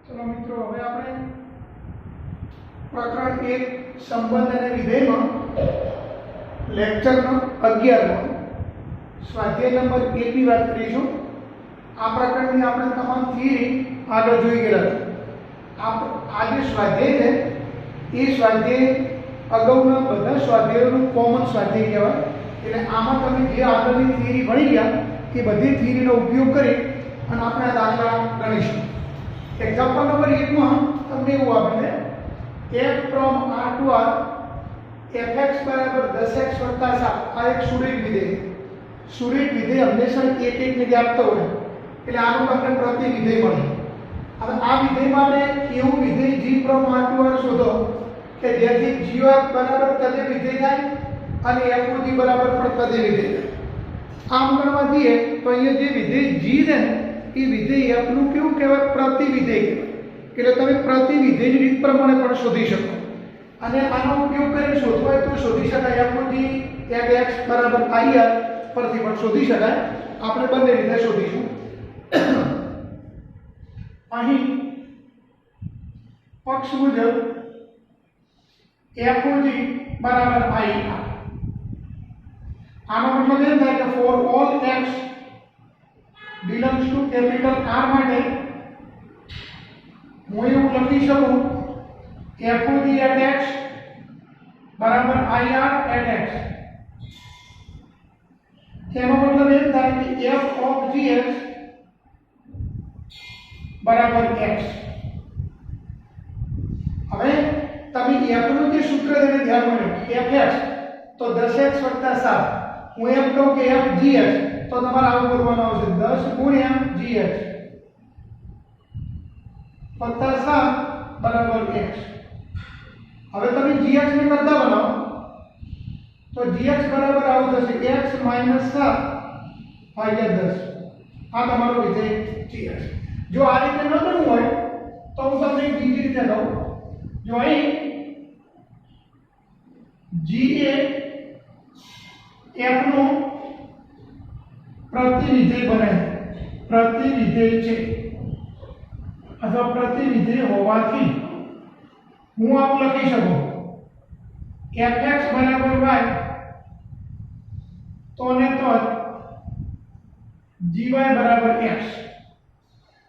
चलो मित्रों હવે આપણે પ્રકરણ 1 સંબંધ અને વિધેયમાં લેક્ચર નંબર 11 માં સ્વાધ્યાય નંબર 1 ની વાત કરીશું। આ પ્રકરણની આપણે તમામ થિયરી આગળ જોઈ ગયા હતા। આ જે સ્વાધ્યાય છે એ સ્વાધ્યાય અગાઉના બધા સ્વાધ્યાયોનું કોમન સ્વાધ્યાય કહેવાય। એટલે આમાં તમે જે આગળની થિયરી ભણી ગયા એ બધી થિયરીનો ઉપયોગ કરી અને આપણે આ દાખલા ગણીશું। एग्जाम्पल नंबर 1 में तमने એવું આપે છે f from r to r fx बराबर 10x 7 આ એક સુરેખ વિધેય। સુરેખ વિધેય હંમેશા એક એક ને આપતો હોય એટલે આનું તમને પ્રતિ વિધેય મળે। હવે આ વિધેય માટે એવું વિધેય g from r to r શોધો કે જેથી g બરાબર તદે વિધેય થાય અને f g બરાબર પણ તદે વિધેય થાય। આમ કરવા દઈએ તો અહીંયા જે વિધેય g છે ને એ વિધેય f નું કેવું કહેવાય પ્રતિ વિધેય કહેવાય। એટલે તમે પ્રતિ વિધેયની રીત પ્રમાણે પણ શોધી શકો અને આનો ઉપયોગ કરીને શોધવા હોય તો શોધી શકાય। f નું g x બરાબર ir પરથી પણ શોધી શકાય। આપણે બંને રીતે શોધીશું। અહીં પક્ષ મુજબ f નું g બરાબર ir આનો મતલબ એમ થાય કે for all x belongs to capital R માટે હું એવું લખી શકું f of g at x બરાબર ir at x। એનો મતલબ એમ થાય કે f of gx બરાબર x। હવે તમે f નું જે સૂત્ર તેને ધ્યાનમાં લો fx તો 10x 7 હું એમ કહું કે f gx तो તમારે આવું બોલવાનું આવશે 10 ગુણ્યા gx વત્તા 7 બરાબર x। હવે તમે gx ને કરતા બનાવો તો gx બરાબર આવું થશે x - 7 ભાગ્યા 10 આ તમારો વિધેય gx। જો આ રીતે ન કરવું હોય તો હું તમને બીજી રીતે લઉં। જો અહીં g એ f નો प्रति विधेय बने प्रति विधेय छे अथवा प्रति विधेय होवाथी हूँ आप लखी सकूं fx बराबर y तो ने तो gy बराबर x।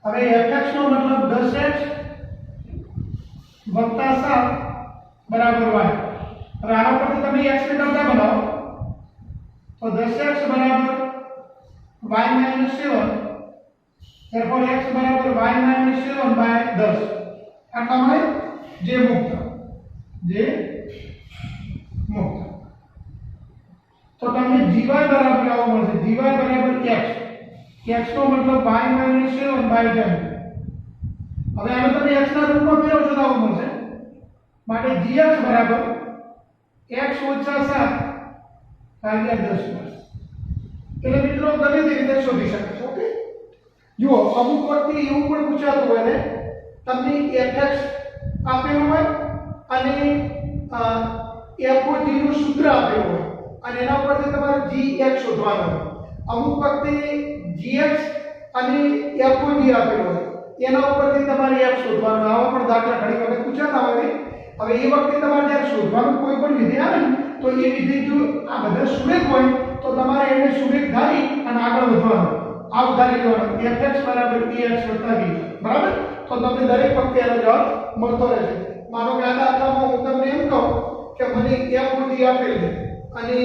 હવે fx નો મતલબ 10x વત્તા 7 બરાબર y। હવે આના પરથી તમે x ને કરતા બનાવો તો 10x બરાબર y minus 7 therefore x बराबर y minus 7 by 10 આટલા મળે જે મુક્ત તો તમને gy બરાબર આવું મળશે gy બરાબર x x નો મતલબ y minus 7 by 10। હવે આને તમે x ના રૂપમાં ફેરવશો તો આવું મળશે માટે gx બરાબર x - 7 ભાગ્યા 10। એટલે મિત્રો ગમે તે રીતે શોધી શકે છે। ઓકે જુઓ અમુક વખતે એવું પણ પૂછાતું હોય ને તમને fx આપેલું હોય અને f નું સૂત્ર આપેલું હોય અને એના પરથી તમારે gx શોધવાનું હોય। અમુક વખતે gx અને f આપેલું હોય એના ઉપરથી તમારે f શોધવાનું। આવા પણ દાખલા ઘણી વખત પૂછાતા હોય। હવે એ વખતે તમારે જ્યારે શોધવાનું કોઈ પણ વિધેય આવે ને તો એ વિધેય જો આ બધા સુરેખ હોય तो તમારે એને સુરેખ ધારી અને આગળ વધવાનું આવું ધારી લેવાનું fx બરાબર ax b બરાબર। તો તમને દરેક વખતે એનો જવાબ મળતો રહેશે। માનો કે આ દાખલામાં હું તમને એમ કહું કે મને f આપેલ છે અને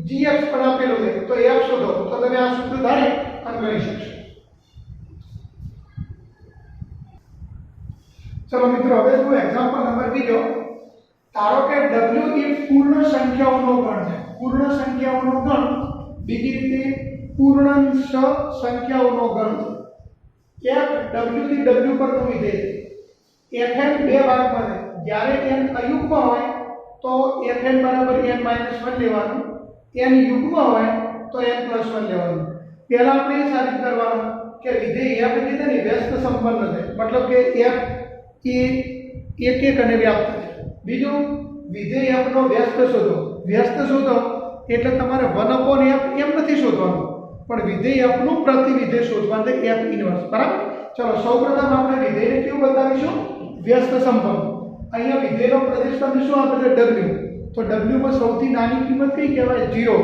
gx પણ આપેલો છે તો f શોધો તો તમે આ સૂત્ર ધારી અને ગણી શકશો। ચલો મિત્રો હવે જો એક્ઝામ્પલ નંબર 2 ધારો કે w એ પૂર્ણ સંખ્યાઓનો ગણ છે। पूर्ण संख्याओं गण बीजी रीते पूर्णांश संख्याओं गण f w થી w પર નું વિધેય fn બે ભાગ બને જ્યારે n અયુગ્મ હોય તો fn બરાબર n - 1 લેવાનું n યુગ્મ હોય તો n + 1 લેવાનું। પહેલા આપણે સાબિત કરવાનું કે વિધેય f જે છે ને વ્યસ્ત સંપન્ન છે मतलब કે f એ એક અને વ્યાપ્ત છે। બીજું વિધેય f નો વ્યસ્ત શોધો। व्यस्त शोधो એટલે તમારે 1/f એમ નથી શોધવાનું પણ વિધેય f નું પ્રતિ વિધેય શોધવાનું f ઇન્વર્સ બરાબર। चलो સૌપ્રથમ આપણે વિધેયને કેવું બતાવીશું વ્યસ્ત સમકક્ષ અહીંયા વિધેયનો પ્રદેશ તમને શું આપે છે w તો w માં સૌથી નાની કિંમત કઈ કહેવાય 0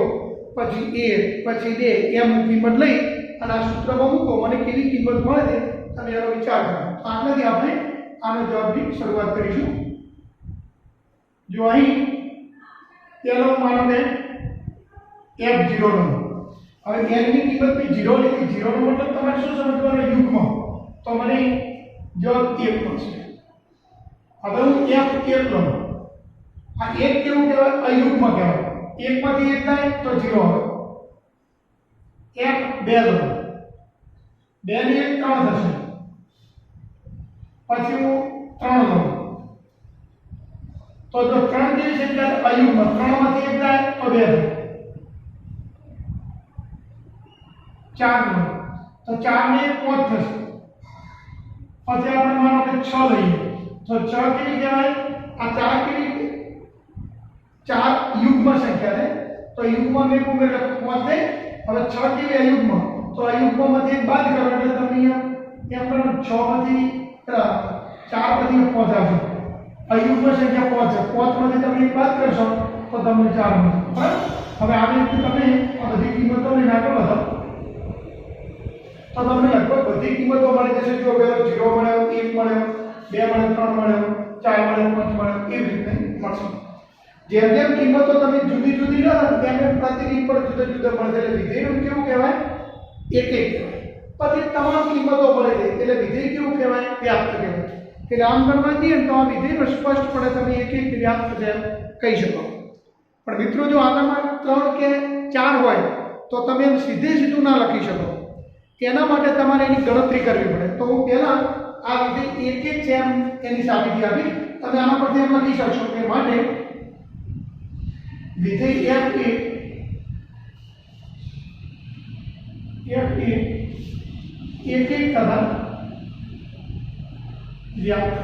પછી 1 પછી 2 એમ કિંમત લઈ અને આ સૂત્રમાં મૂકો મને કેવી કિંમત મળે છે તમે એનો વિચાર કરો તો આટલાથી આપણે આનો જવાબની શરૂઆત કરીશું જો અહીં પેલો માનો કે f0 નો હવે n ની કિંમત મેં 0 લીધી 0 નો મતલબ તમારે શું સમજવાનું યુગ્મ તો મને જવાબ 1 મળશે હવે હું f1 લઉં આ 1 કેવું કહેવાય અયુગ્મ કહેવાય 1 માંથી 1 જાય તો 0 આવે f2 લઉં 2 ની 1 3 થશે પછી હું 3 લઉં तो जो 3 की संख्या अयुग्म 3 માંથી 1 જાય તો 2 4 લો તો 4 ને 5 થશે પછી આપણે માનો કે 6 લઈએ તો 6 કેવી કહેવાય આ 4 કેવી 4 યુગ્મ સંખ્યા છે તો યુગ્મ ને ઉમેર 5 થાય હવે 6 કેવી અયુગ્મ તો અયુગ્મમાંથી 1 બાદ કરો એટલે તમને એમ કરો 6 માંથી 4 માંથી 5 આવશે अयुग्म संख्या 5 है 5 માંથી તમે એક બાદ કરશો તો તમને 4 મળશે બરાબર હવે આવી રીતે તમે આ બધી કિંમતો લઈને આગળ વધો તો તમને લગભગ બધી કિંમતો મળી જશે જો પેલો 0 મળ્યો 1 મળ્યો 2 મળ્યો 3 મળ્યો 4 મળ્યો 5 મળ્યો એવી રીતે મળશે જેમ જેમ કિંમતો તમે જુદી જુદી લો તેમ તેમ પ્રતિનિધિ પર જુદા જુદા મળશે એટલે વિધેયનું કેવું કહેવાય એક એક કહેવાય પછી તમામ કિંમતો મળે છે એટલે વિધેય કેવું કહેવાય વ્યાપ્ત કહેવાય કે આમ કરવા જઈએ તો આ વિધેયનો સ્પષ્ટપણે તમે એક એક વ્યાપ્ત છે કહી શકો પણ મિત્રો જો આનામાં 3 કે 4 હોય તો તમે એમ સીધે સીધું ના લખી શકો તેના માટે તમારે એની ગણતરી કરવી પડે તો હું પહેલા આ વિધેય એક એક છે એમ એની સાબિતી આપી તમે આના પરથી એમ લખી શકશો કે માટે વિધેય f1 એક એક તથા व्याप्त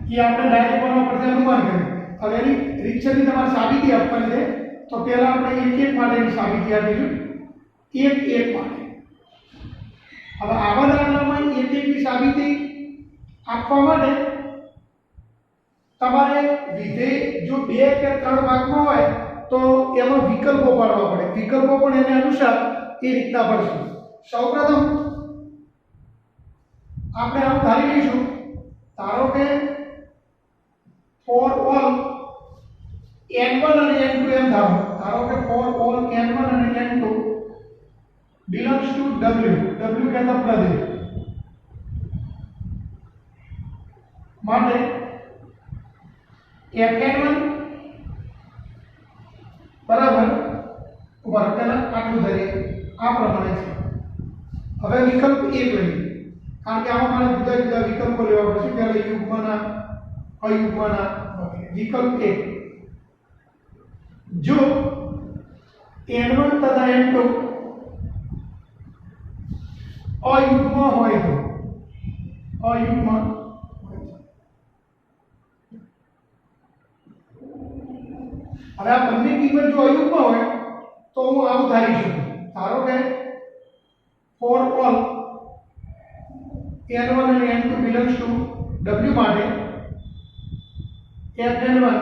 ये आपने डायरेक्ट बनवा पड़ता है अनुमान करें अब यानी રીત ની તમારે સાબિતી આપવાની છે તો પહેલા આપણે એક એક માટેની સાબિતી આપીશું એક એક માટે હવે આવા દાખલામાં એક એકની સાબિતી આપવા માટે તમારે વિધેય જો 2 કે 3 ભાગમાં હોય તો એમાં વિકલ્પો પાડવા પડે વિકલ્પો પણ એને અનુસાર એ રીતના પડશે સૌપ્રથમ આપણે આમ ધારી લઈશું ધારો કે ફોર ઓલ n1 અને n2 એમ ધારો કે ફોર ઓલ n1 અને n2 belongs to w કહેતા પ્રદેશ માટે fn1 બરાબર વર્તન આટલું ધરીએ આ પ્રમાણે છે હવે વિકલ્પ 1 લઈએ કારણ કે આમાં મારે જુદા જુદા વિકલ્પો લેવા પડશે પહેલા યુગ્મના અયુગ્મના વિકલ્પ 1 જો n1 તથા n2 અયુગ્મ હોય તો અયુગ્મ હવે આ બંને કિંમત જો અયુગ્મ હોય તો હું આવું ધારી શકું ધારો કે ફોર ઓલ n1 અને n2 belongs to w માટે fn1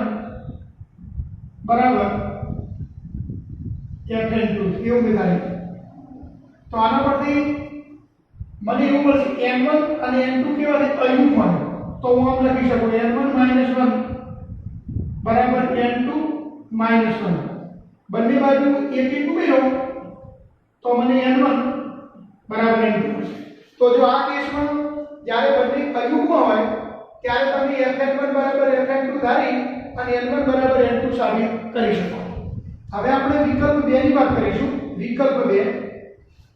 બરાબર fn2 એવું વિધાન તો આના પરથી મને એવું મળશે n1 અને n2 કેવા છે અયુગ્મ તો હું આમ લખી શકું n1 - 1 બરાબર n2 - 1 બંને બાજુ એક એક ઉમેરો તો મને n1 બરાબર n2 મળશે તો જો આ કેસમાં જ્યારે બંને અયુગ્મ હોય ત્યારે તમે fn1 બરાબર fn2 ધારી અને n1 બરાબર n2 સાબિત કરી શકો હવે આપણે વિકલ્પ 2 ની વાત કરીશું વિકલ્પ 2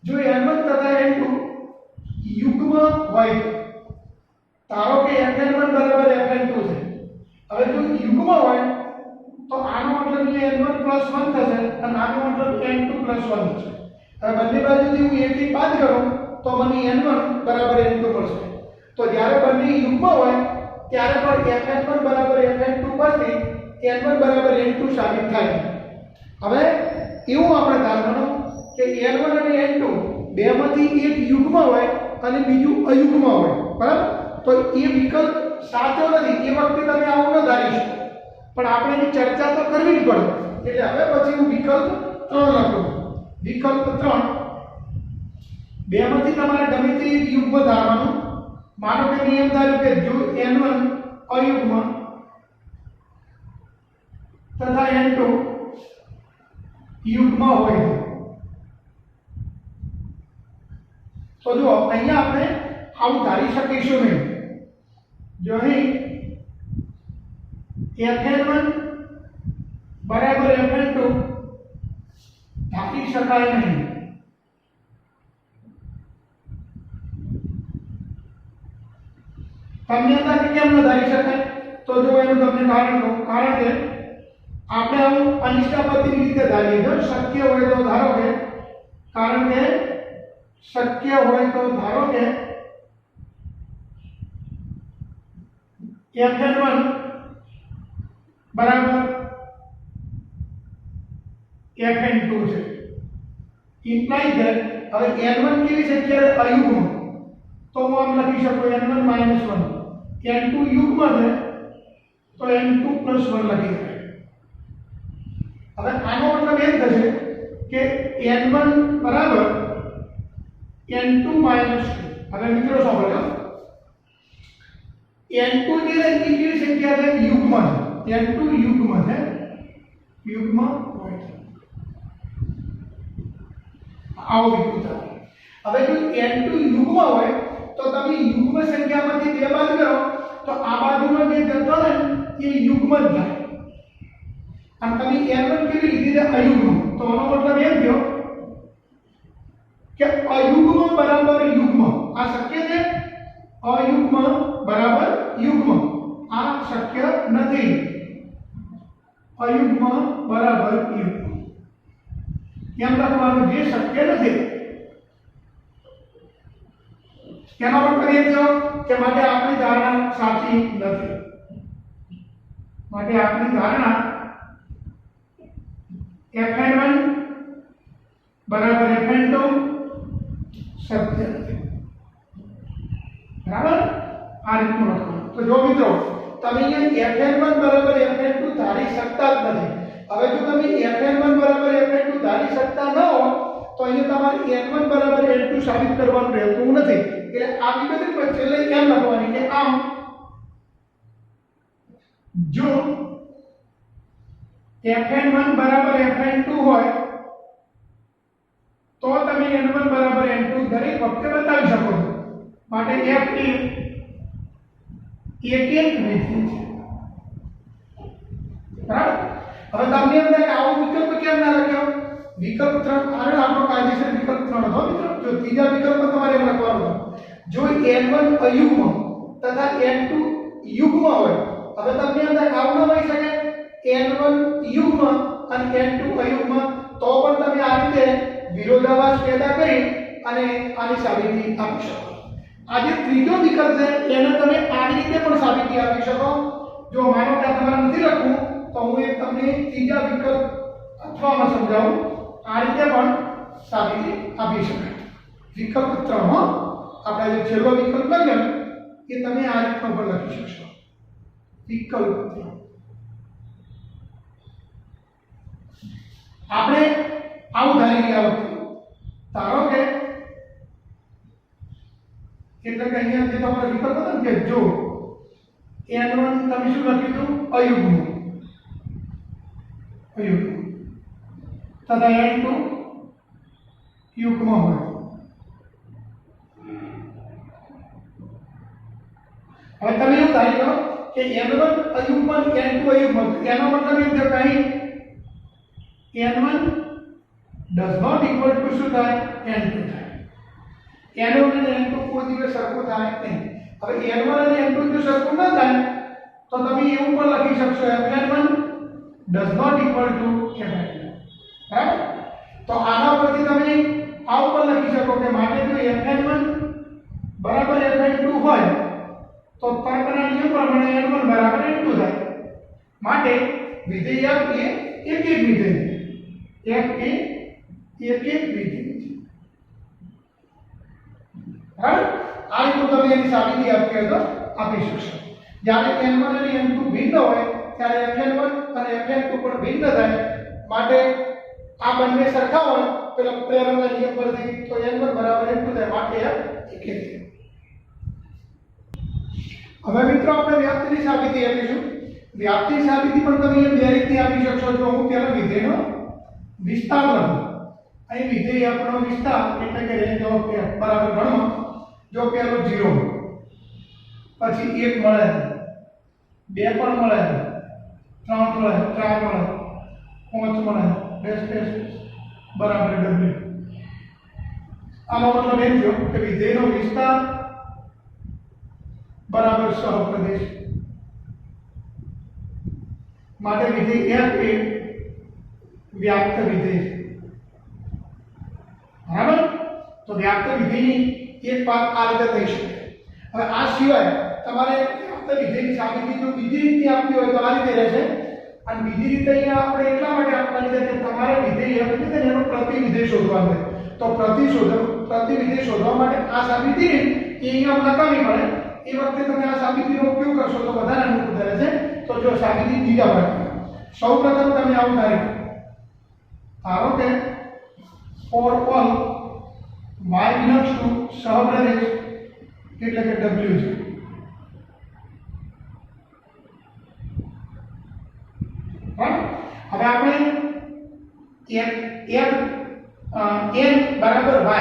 જો n1 તથા n2 યુગ્મ હોય ધારો કે fn1 બરાબર fn2 છે હવે જો યુગ્મ હોય તો આનો મતલબ એ n1 + 1 થશે અને આનો મતલબ n2 + 1 થશે હવે બંને બાજુથી હું એક એક બાદ કરું તો મને n1 બરાબર n2 મળશે તો જ્યારે બંને યુગ્મ હોય ત્યારે પણ fn1 બરાબર fn2 પરથી n1 બરાબર n2 સાબિત થાય હવે એવું આપણે ધારવાનું કે n1 અને n2 બેમાંથી એક યુગ્મ હોય અને બીજું અયુગ્મ હોય, બરાબર? તો એ વિકલ્પ સાચો નથી એ વખતે તમે આવું ન ધારી શકો, પણ આપણે એની ચર્ચા તો કરવી જ પડે. એટલે હવે પછી હું વિકલ્પ 3 લખું. વિકલ્પ 3 બેમાંથી તમારે ગમે તે એક યુગ્મ ધારવાનું. માનો કે નિયમ ધાર્યો કે જો n1 અયુગ્મ તથા n2 યુગ્મ હોય તો જો અહીંયા આપણે આવું ધારી શકીશું નહીં. જો અહીં fn1 બરાબર fn2 ધારી શકાય નહીં. તમને હતા કે કેમ ન ધારી શકાય? તો જો એનું તમને કારણ કહું. કારણ કે આપણે આવું અનિષ્ટાપતિની રીતે ધારીએ. જો શક્ય હોય તો ધારો કે, કારણ કે શક્ય હોય તો ધારો કે fn1 બરાબર fn2 છે. ઇમ્પ્લાય ધેટ હવે n1 કેવી છે કે અયુગ્મ, તો હું આમ લખી શકું n1 - 1, n2 યુગ્મ છે તો n2 + 1 લખી શકાય. હવે આનો મતલબ એમ થશે કે n1 બરાબર n2 - 2. હવે મિત્રો સાંભળો, n2 જે છે એ કેવી સંખ્યા છે? યુગ્મ છે. n2 યુગ્મ છે, યુગ્મ હોય છે. આવો વિકલ્પ. હવે જો n2 યુગ્મ હોય તો તમે યુગ્મ સંખ્યામાંથી 2 બાદ કરો તો આ બાજુનો જે જથ્થો છે એ યુગ્મ જ થાય. અને તમે n1 કેવી લીધી છે? અયુગ્મ. તો આનો મતલબ એમ થયો કે અયુગ્મ બરાબર યુગ્મ. આ શક્ય છે? અયુગ્મ બરાબર યુગ્મ આ શક્ય નથી. અયુગ્મ બરાબર યુગ્મ એમ લખવાનું જે શક્ય નથી. તેનો મતલબ એ થયો કે માટે આપણી ધારણા સાચી નથી. માટે આપણી ધારણા fn1 બરાબર fn2 સત્ય નથી. બરાબર? આ રીતનું લખવાનું. તો જો મિત્રો તમે અહીંયા fn1 બરાબર fn2 ધારી શકતા જ નથી. હવે જો તમે fn1 બરાબર fn2 ધારી શકતા ન હો તો અહીંયા તમારે n1 બરાબર n2 સાબિત કરવાનું રહેતું નથી. એટલે આ વિગતની પર છેલ્લે કેમ લખવાની કે આમ જો fn1 બરાબર fn2 હોય તો તમે n1 બરાબર n2 દરેક વખતે બતાવી શકો છો. માટે f એ એક વિધેય છે. બરાબર? હવે તમને એમ થાય કે આવો વિકલ્પ કેમ ના લખ્યો? વિકલ્પ 3 આને આપણો કાયદેસર વિકલ્પ 3 હતો મિત્રો. જો ત્રીજા વિકલ્પમાં તમારે એમ લખવાનું જો n1 અયુગ્મ તથા n2 યુગ્મ હોય. હવે તમને એમ થાય કે આવું ન હોઈ શકે. n1 યુગ્મ અને n2 અયુગ્મ તો પણ તમે આ રીતે વિરોધાભાસ પેદા કરી અને આની સાબિતી આપી શકો. આ જે ત્રીજો વિકલ્પ છે એને તમે આ રીતે પણ સાબિતી આપી શકો. જો માનો કે તમારે નથી લખવું તો હું એક તમને ત્રીજા વિકલ્પ અથવામાં સમજાવું. આ રીતે પણ સાબિતી આપી શકાય. વિકલ્પ 3 આપણે જે છેલ્લો વિકલ્પ લખ્યો એ તમે આ રીતનો પણ લખી શકશો. વિકલ્પ 3 આપણે આવું ધારી રહ્યા વખતે ધારો કે એટલે કે અહીંયા જે તમારો વિકલ્પ હતો ને કે જો n1 તમે શું લખ્યું હતું? અયુગ્મ તથા n2 યુગ્મ હોય. હવે તમે એવું ધારી લો કે n1 અયુગ્મ n2 અયુગ્મ. એનો મતલબ એમ થયો કે અહીં n1 does not equal to શું થાય? n2 થાય. n1 અને n2 કોઈ દિવસ સરખું થાય નહીં. હવે n1 અને n2 જો સરખું ન થાય તો તમે એવું પણ લખી શકશો fn1 does not equal to fn2. બરાબર? તો આના પરથી તમે આવું પણ લખી શકો કે માટે જો fn1 બરાબર fn2 હોય તો તર્કના નિયમ પ્રમાણે n1 બરાબર n2 થાય. માટે વિધેય f એ એક વિધેય f એ એક વિધેય છે. થાય તો તમે એની સાબિતી આપવી હોય તો આપી શકશો. જ્યારે n1 અને n2 ભિન્ન હોય ત્યારે fn1 અને fn2 પણ ભિન્ન થાય. માટે આ બંને સરખા હોય પેલા પ્રેરણના નિયમ પરથી તો n1 બરાબર n2 થાય માટે આ એક છે. હવે મિત્રો આપણે વ્યાપ્તિની સાબિતી આપીશું. વ્યાપ્તિની સાબિતી પણ તમે બે રીતથી આપી શકશો. જો હું પહેલા વિધેયનો વિસ્તાર લઉં, અહીં વિધેય આપણો વિસ્તાર એટલે કે રેન્જ ઓફ f બરાબર ગણો. જો પહેલો 0 પછી 1 મળે, 2 પણ મળે, 3 મળે, 4 મળે, 5 મળે, ડેશ બરાબર w. આનો મતલબ એમ થયો કે વિધેયનો વિસ્તાર બરાબર સહપ્રદેશ. માટે વિધેય f એ વ્યાપ્ત વિધેય છે. બરાબર? તો વ્યાપ્ત વિધેયની એક વાત આ રીતે થઈ શકે. હવે આ સિવાય તમારે વ્યાપ્ત વિધેયની સાબિતી જો બીજી રીતે આપવી હોય તો આ રીતે રહેશે. અને બીજી રીતે અહીંયા આપણે એટલા માટે આપવાની છે કે તમારે વિધેય f એટલે એનો પ્રતિવિધેય શોધવાનો છે. તો પ્રતિવિધેય શોધવા માટે આ સાબિતી એ અહીંયા નકામી પડે. એ વખતે તમે આ સાબિતીનો ઉપયોગ કરશો તો વધારે અનુકૂળ રહેશે. તો જો સાબિતી બીજા પ્રકારની. સૌપ્રથમ તમે આવું ધારો કે for all y belongs to સહપ્રદેશ એટલે કે w છે. હવે આપણે n બરાબર y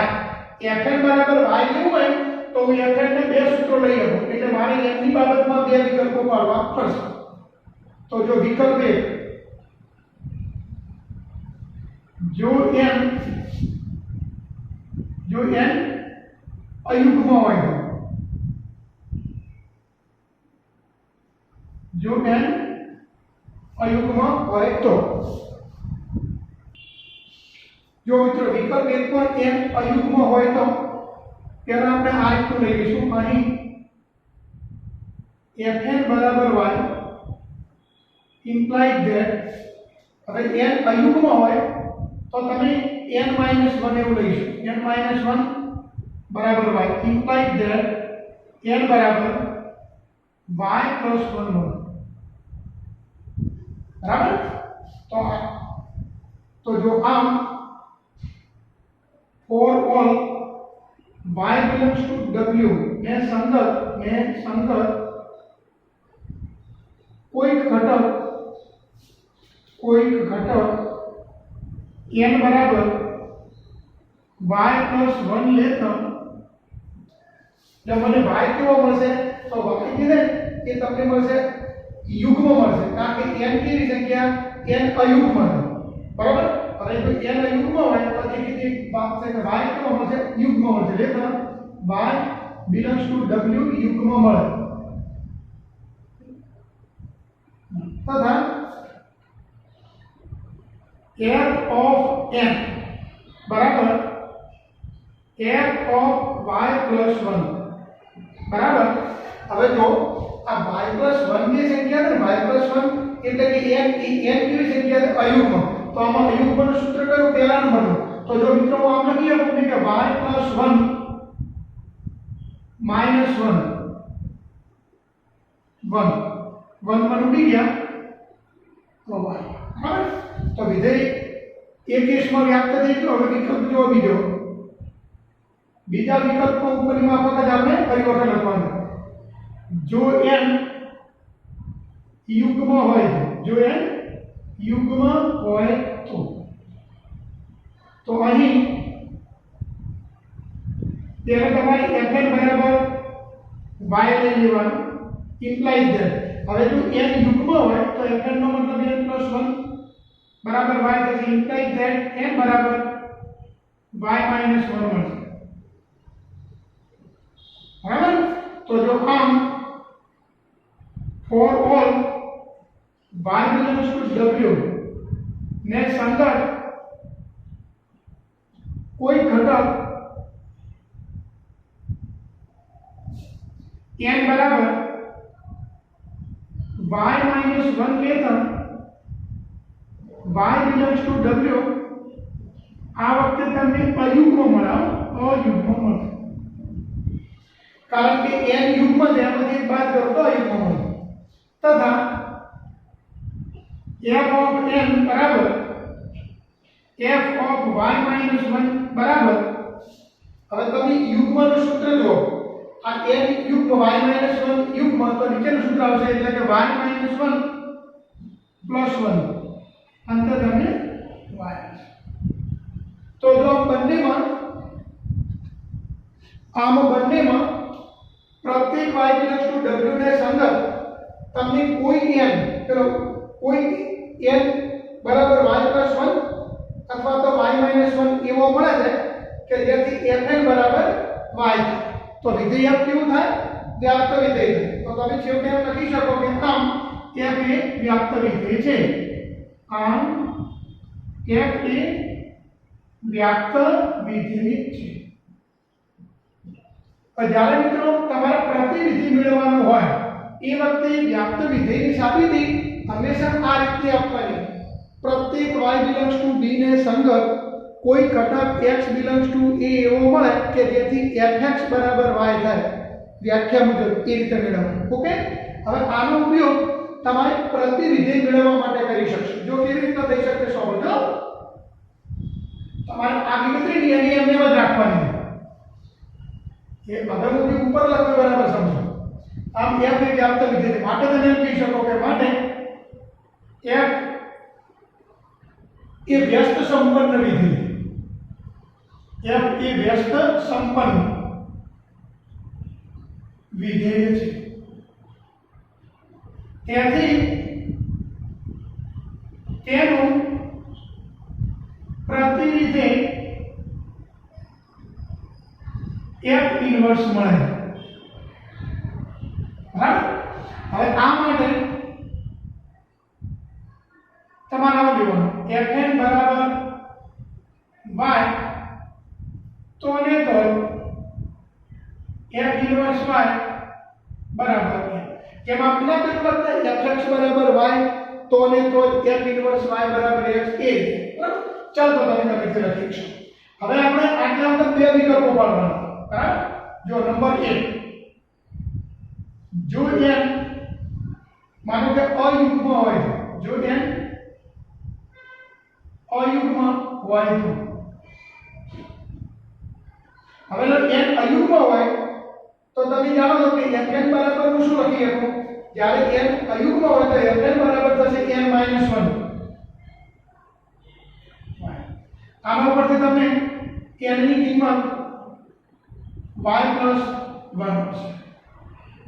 fn બરાબર y લેવું હોય તો હું fn ને બે સૂત્રો લઈ લઉં. એટલે મારે n ની બાબતમાં બે વિકલ્પો પાડવા પડશે. તો જો વિકલ્પ 1 જો n અયુગ્મ હોય તો, જો n અયુગ્મ હોય તો, જો મિત્રો વિકલ્પ 1 પર n અયુગ્મ હોય તો તેના આપણે આ રીતનું લઈ લઈશું. અહીં fn બરાબર y implies that હવે n અયુગ્મ હોય તો તમે n - 1 એવું લઈશું. n - 1 બરાબર y implies that n બરાબર y plus 1 1. બરાબર? તો જો આમ for all y belongs to w ને સંગત કોઈક ઘટક n બરાબર y plus 1 લેતા જો મને y કેવો મળશે તો y જે છે એ તમને મળશે યુગ્મ મળશે. કારણ કે n કેવી સંખ્યા n અયુગ્મ છે. બરાબર? હવે જો n અયુગ્મ હોય તો એ કીધી વાત છે કે y કેવો મળશે યુગ્મ મળશે. લેતા y belongs to w યુગ્મ મળે. તથા f of n બરાબર f of y plus 1 બરાબર. હવે જો આ y plus 1 ની સંખ્યા છે, y plus 1 એટલે કે n કેવી સંખ્યા છે અયુગ્મ. તો આમાં અયુગ્મનું સૂત્ર કયું પહેલા નંબરનું. તો જો મિત્રો હું આમ લખી આપું કે y plus 1 minus 1 ઉડી ગયા તો y. બરાબર? તો વિધેય એક કેસમાં વ્યાપ્ત થઈ ગયો. હવે વિકલ્પ જો બીજા વિકલ્પમાં ઉપરની માફક જ આપણે પરિવર્તન લખવાનું. જો n યુગ્મ હોય તો અહીં ત્યારે તમારે fn બરાબર y લઈ લેવાનું implies that. હવે જો n યુગ્મ હોય તો fn નો મતલબ n plus 1 બરાબર y થશે. implies that n બરાબર y minus 1 મળશે. બરાબર? તો જો આમ for all y belongs to w ને સંગત કોઈ ઘટક n બરાબર y minus 1 લેતા y belongs to w આ વખતે તમને અયુગ્મ મળશે. कारण के n युग्म है एमांथी एक बात करो तो अयुग्म મળે तथा f of n बराबर f of y minus 1 बराबर હવે તમે યુગ્મનું સૂત્ર જો આ n યુગ્મ y minus 1 યુગ્મ તો નીચેનું સૂત્ર આવશે એટલે કે y minus 1 plus 1 અંતર તમને y તો જો બંનેમાં આમાં બંનેમાં प्रत्येक y बिलोंग्स टू w ने संगत તમને કોઈ n ચલો કોઈ n બરાબર y + 1 અથવા તો y - 1 એવો મળે છે કે જેથી fn બરાબર y તો વિધેય કેવું થાય વ્યાપ્ત વિધેય તો તમે છેવટે એમ લખી શકો કે આમ f એ વ્યાપ્ત વિધેય છે આમ f એ વ્યાપ્ત વિધેય છે જ્યારે મિત્રો તમારે પ્રતિવિધિ મેળવવાનું હોય એ વખતે વ્યાપ્ત વિધેયની સાબિતી હંમેશા આ રીતે આપવાની પ્રત્યેક y બિલોંગ્સ ટુ b ને સંગત કોઈ ઘટક x બિલોંગ્સ ટુ a એવો મળે કે જેથી fx બરાબર y થાય વ્યાખ્યા મુજબ એ રીતે મેળવવાનું ઓકે હવે આનો ઉપયોગ તમારે પ્રતિવિધિ મેળવવા માટે કરી શકશો જો કેવી રીતે થઈ શકે સમજો તમારે આ ગણતરીની એની એમને જ રાખવાની ये अगर मुझे ऊपर लगे बराबर समझो आप f ने व्याप्त विधेय माटे तो नहीं कह सको के माटे f ये व्यस्त संपन्न विधेय f ये व्यस्त संपन्न विधेय છે ત્યાંથી તેનું પ્રતિવિધેય f इनवर्स મળે બરાબર હવે આ માટે તમારે આવું લેવાનું fn બરાબર y તો ને તો f इनवर्स y બરાબર કેમ આપણે કેટલું લખતા fx બરાબર y તો ને તો f इनवर्स y બરાબર x એ બરાબર ચાલો તો તમે રીતે લખીશું હવે આપણે આટલા અંદર બે વિકલ્પો પાડવાના जो नंबर 1 जो n मानो के अयुग्म होय जो n अयुग्म होय तो હવે જો n અયુગ્મ હોય તો તમે જાણો છો કે fn બરાબર હું શું લખી શકું જ્યારે n અયુગ્મ હોય તો fn બરાબર થશે n - 1 આના ઉપરથી તમને n ની કિંમત y plus 1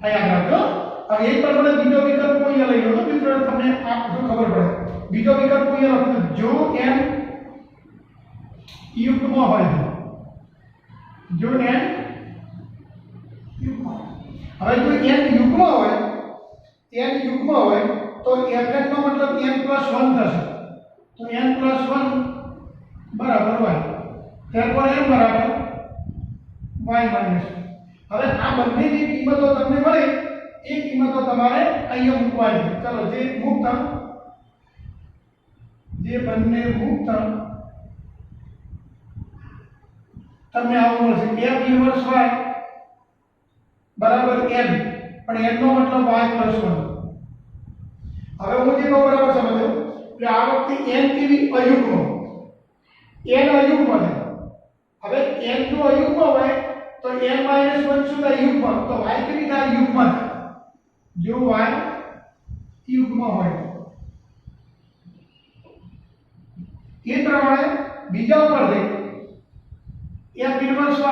આ યાદ રાખજો હવે એક પર મને બીજો વિકલ્પ કોઈ લઈ લો તો મિત્રો તમને આ જો ખબર પડે બીજો વિકલ્પ કોઈ લખો જો n યુગ્મ હોય જો n યુગ્મ હવે જો n યુગ્મ હોય તો fn નો મતલબ n + 1 થશે તો n + 1 બરાબર y ત્યારબાદ n બરાબર y માઈનસ હવે આ બંનેની કિંમતો તમને મળે એ કિંમતો તમારે અહીંયા મૂકવાની ચાલો જે મૂકતા જે બંને મૂકતા તમને આવું મળશે f ઇન્વર્સ y બરાબર n પણ n નો મતલબ y + 1 હવે હું જે કહું બરાબર સમજો એટલે આ વખતે n કેવી અયુગ્મ n અયુગ્મ છે હવે n જો અયુગ્મ હોય तो n - 1 सुधा युग्म तो y केवी था युग्म जो y युग्म होय ये प्रमाणे बीजा ऊपर दे f इनवर्स y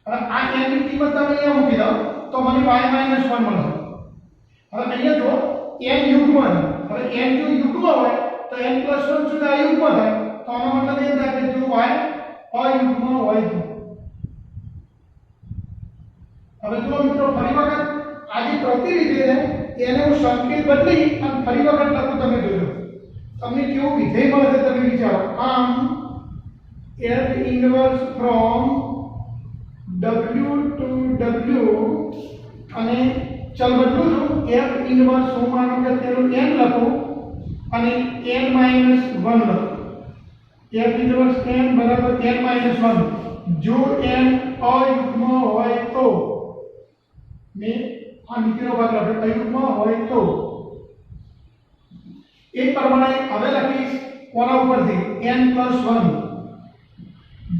હવે આ n ની કિંમત તમે અહીંયા મૂકી દો તો મને y - 1 મળશે હવે અહીંયા જો n યુગ્મ હવે n જો યુગ્મ હોય તો n + 1 સુધા યુગ્મ થાય તો આનો મતલબ એ થાય કે જો y अयुग्म होय तो હવે જો મિત્રો ફરી વખત આજે પ્રતિવિધેય છે એને હું સંકેત બદલી અને ફરી વખત લખું તમે જોજો તમને કેવું વિધેય મળે તમે વિચારો આમ f inverse from w to w અને ચલ બદલું છું f ઇન્વર્સ હું માનો કે તેનું n લખું અને n - 1 લખું f इनवर्स n बराबर n - 1 જો n અયુગ્મ હોય તો મે આ નીચેનો ભાગ લખ્યો અયુગ્મ હોય તો એ પ્રમાણે હવે લખીશ કોના ઉપરથી n+1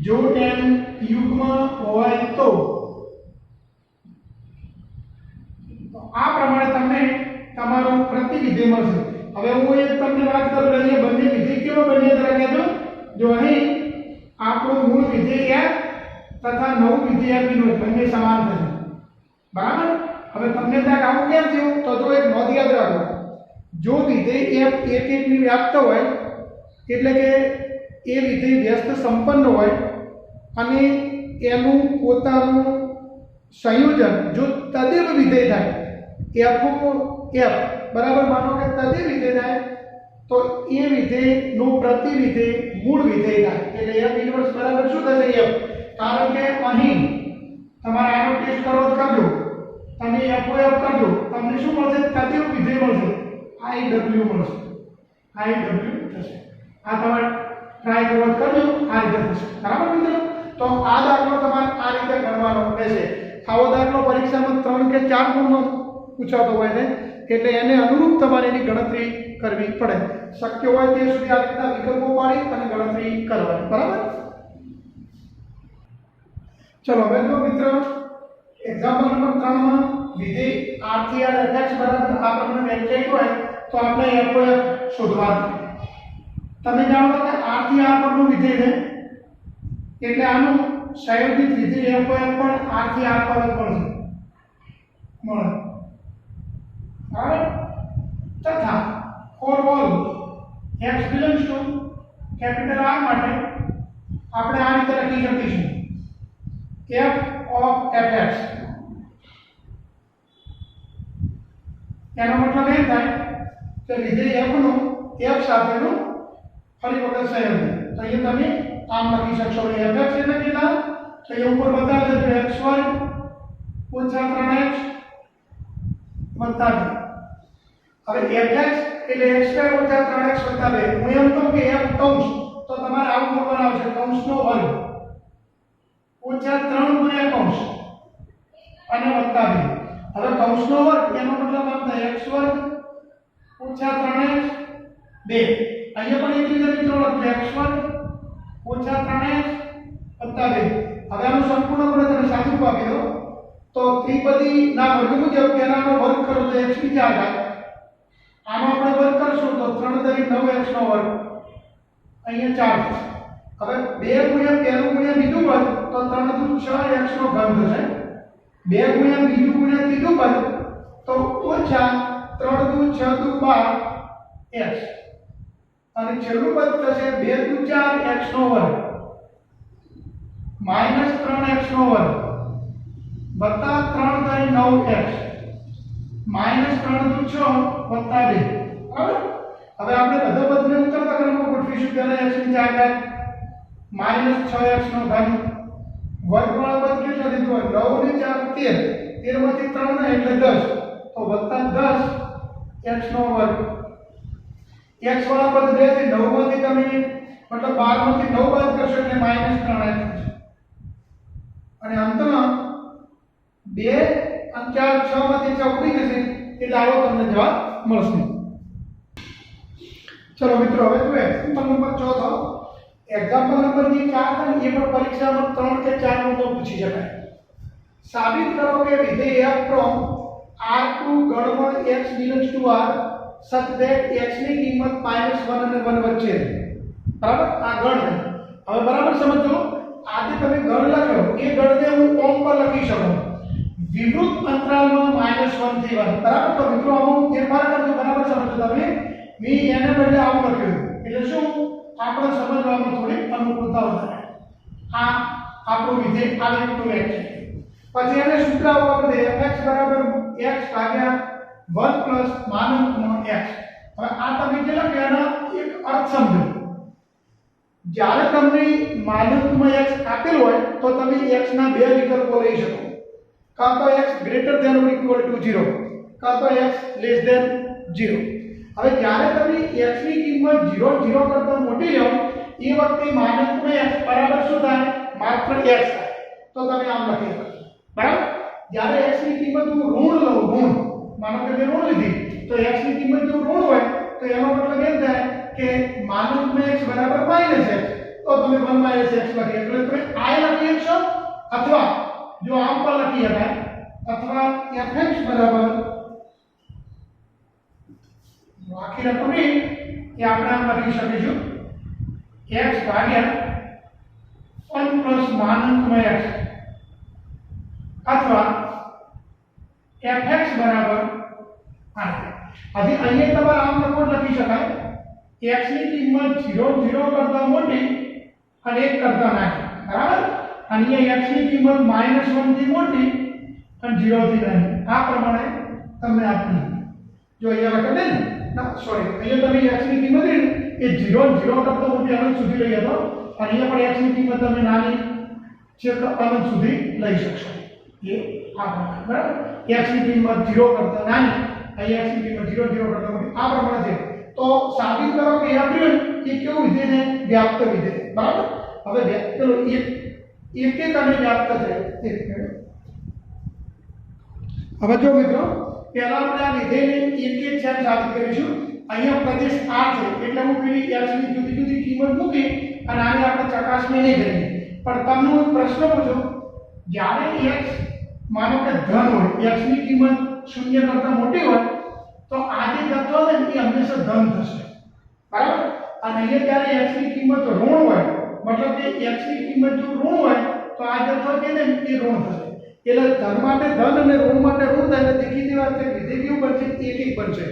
જો n યુગ્મ હોય તો આ પ્રમાણે તમને તમારો પ્રતિવિધેય મળશે। હવે હું એક તમને વાત કરું અહીંયા બંને વિધેય કેવો બને જરા કહેજો। જો અહીં આપણું મૂળ વિધેય f તથા નવું વિધેય f નું બંને સમાન થશે બરાબર। હવે તમને ત્યાં આવું કેમ થયું તો જો એક નોંધ યાદ રાખો જો વિધેય f એકની વ્યાપ્ત હોય એટલે કે એ વિધેય વ્યસ્ત સંપન્ન હોય અને એનું પોતાનું સંયોજન જો તદેવ વિધેય થાય f બરાબર માનો કે તદેવ વિધેય થાય તો એ વિધેયનું પ્રતિવિધેય મૂળ વિધેય થાય એટલે f ઇન્વર્સ બરાબર શું થશે f કારણ કે અહીં તમારે આનો ટેસ્ટ કરવો કરજો તમે f કરજો તમને શું મળશે તદેવ વિધેય મળશે iw મળશે iw થશે આ તમારે ટ્રાય કરવો કરજો આ રીતે થશે બરાબર મિત્રો। તો આ દાખલો તમારે આ રીતે ગણવાનો રહેશે। આવો દાખલો પરીક્ષામાં 3 કે 4 ગુણનો પૂછાતો હોય છે એટલે એને અનુરૂપ તમારે એની ગણતરી કરવી પડે। શક્ય હોય તે સુધી આ રીતના વિકલ્પો પાડી અને ગણતરી કરવાની બરાબર। ચલો હવે જો મિત્રો એક્ઝામ્પલ નંબર 3 માં વિધેય r થી r fx બરાબર આ પ્રમાણે વ્યાખ્યાયિત હોય તો આપણે f શોધવાનું। તમે જાણો છો કે r થી r પરનું વિધેય છે એટલે આનું સંયોજિત વિધેય f પણ r થી r પર જ મળશે બરાબર। તથા for all x belongs to capital R માટે આપણે આ રીતે લખી શકીશું f of fx એનો મતલબ એ થાય કે વિધેય f નું f સાથેનું ફરી વખત સંયોજન। તો અહીંયા તમે આમ લખી શકશો fx એટલે કેટલા તો એ ઉપર બતાવે છે x2 3x વત્તા 2 હવે fx એટલે x2 3x વત્તા 2 હું એમ કહું કે f કૌંસ તો તમારે આવું મૂકવાનું આવશે કૌંસનો વર્ગ ઓછા 3 ગુણ્યા કૌંસ અને વત્તા 2 હવે કૌંસનો વર્ગ એનો મતલબ આમ થાય x વર્ગ ઓછા 3x 2 અહીંયા પણ એ જ રીતે મિત્રો લખ્યું x વર્ગ ઓછા 3x વત્તા 2 હવે આનું સંપૂર્ણ આપણે તમે સાદું રૂપ આપી દો તો ત્રિપદી ના વર્ગ મુજબ પહેલાનો વર્ગ કરો તો x બીજા આઘાત આનો આપણે વર્ગ કરશું તો 3 * 9x નો વર્ગ અહીંયા 4 થશે। હવે 2 ગુણ્યા પહેલું ગુણ્યા બીજું પદ તો 3 * 6x નો ઘન થશે 2 ગુણ્યા બીજું ગુણ્યા ત્રીજું પદ તો ઓછા 3 * 6 * 12x અને છેલ્લું પદ થશે 2 * 4x નો વર્ગ -3x નો વર્ગ વત્તા 3 * 9x -3 * 6 વત્તા 2 બરાબર। હવે આપણે બધા પદને ઉતરતા ક્રમમાં ગોઠવીશું પહેલા x ની જગ્યાએ -6x નો ઘન વર્ગવાળા પદ કેટલા દીધું 9 ને 4 13 માંથી 3 ને એટલે 10 તો વત્તા 10x નો વર્ગ x વાળા પદ 2 થી 9 માંથી તમે મતલબ 12 માંથી 9 બાદ કરશો એટલે -3x થશે અને અંતમાં 2 અને 4 6 માંથી 6 ઉડી જશે એટલે આવો તમને જવાબ મળશે। ચલો મિત્રો હવે જો એક્ઝામ્પલ નંબર 4 એક્ઝામ્પલ નંબર જે 4 છે એ પણ પરીક્ષામાં 3 કે 4 નો પૂછી શકાય। સાબિત કરો કે વિધેય f from r to ગણમાં x belongs to r such that x ની કિંમત -1 અને 1 વચ્ચે છે બરાબર। આ ગણ છે હવે બરાબર સમજો આજે તમે ગણ લખ્યો એ ગણને હું ઓમ પર લખી શકું વિવૃત અંતરાલમાં -1 થી 1 બરાબર। તો મિત્રો અમુક ફેરફાર કરજો બરાબર સમજો તમે મેં એને બદલે આવું લખ્યું એટલે શું આપણે સમજવામાં થોડી અનુકૂળતા વધારે આ આપણું વિધેય આ રીતનું x છે પછી એને સૂત્ર આપવા બદલે x બરાબર x ભાગ્યા 1 પ્લસ માનકમાં x। હવે આ તમે જે લખ્યું એનો એક અર્થ સમજો જ્યારે તમને માનકમાં x આપેલ હોય તો તમે x ના બે વિકલ્પો લઈ શકો કાં તો x greater than or equal to 0 કાં તો x લેસ ધેન 0। હવે જ્યારે તમે x ની કિંમત 0 કરતા મોટી લો એ વખતે માનકમાં x બરાબર શું થાય માત્ર x થાય તો તમે આમ લખી શકો બરાબર જ્યારે x ની કિંમત હું ઋણ લઉં ઋણ માનો કે મેં ઋણ લીધી તો x ની કિંમત જો ઋણ હોય તો એનો મતલબ એમ થાય કે માનકમાં x બરાબર -x તો તમે 1 - x લખી એટલે તમે I લખી શકશો અથવા જો આમ પણ લખી શકાય અથવા fx બરાબર આખી રકમ એ આપણે આમ લખી શકીશું x ભાગ્યા 1 પ્લસ માનકમાં x અથવા fx બરાબર આ હજી અહીંયા તમારે આમ લખી શકાય x ની કિંમત 0 0 કરતા મોટી અને 1 કરતા નાની બરાબર અને અહીંયા x ની કિંમત -1 થી મોટી અને 0 થી નાની આ પ્રમાણે તમને આપી જો અહીંયા લખે ને ના સોરી અહીંયા તમે x ની કિંમત એ 0 0 કરતા મોટી અનંત સુધી લઈ જતો અને અહીંયા પણ x ની કિંમત તમે નાની છે તો અનંત સુધી લઈ શકશો એ આ પ્રમાણે બરાબર x ની કિંમત 0 કરતા નાની અહીંયા x ની કિંમત 0 0 કરતા મોટી આ પ્રમાણે છે તો સાબિત કરો કે f એ કેવું વિધેય ને વ્યાપ્ત વિધેય બરાબર હવે ચલો એક અને વ્યાપ્ત છે હવે જો મિત્રો પહેલા આપણે આ વિધેયને એક છે સાબિત કરીશું અહીંયા પ્રદેશ R છે એટલે હું પેલી x ની જુદી જુદી કિંમત મૂકી અને આને આપણે ચકાસણી નહીં કરીએ પણ તમને હું પ્રશ્ન પૂછું જ્યારે x માનો કે ધન હોય x ની કિંમત 0 કરતા મોટી હોય તો આ જે તત્વ છે એ હંમેશા ધન થશે બરાબર અને અહીંયા જ્યારે x ની કિંમત ઋણ હોય મતલબ કે x ની કિંમત જો ઋણ હોય તો આ જે તત્વ છે ને એ ઋણ થશે એટલે ધન માટે ધન અને ઋણ માટે ઋણ થાય એટલે દેખીતી વાત છે વિધેય કેવું બનશે એક બનશે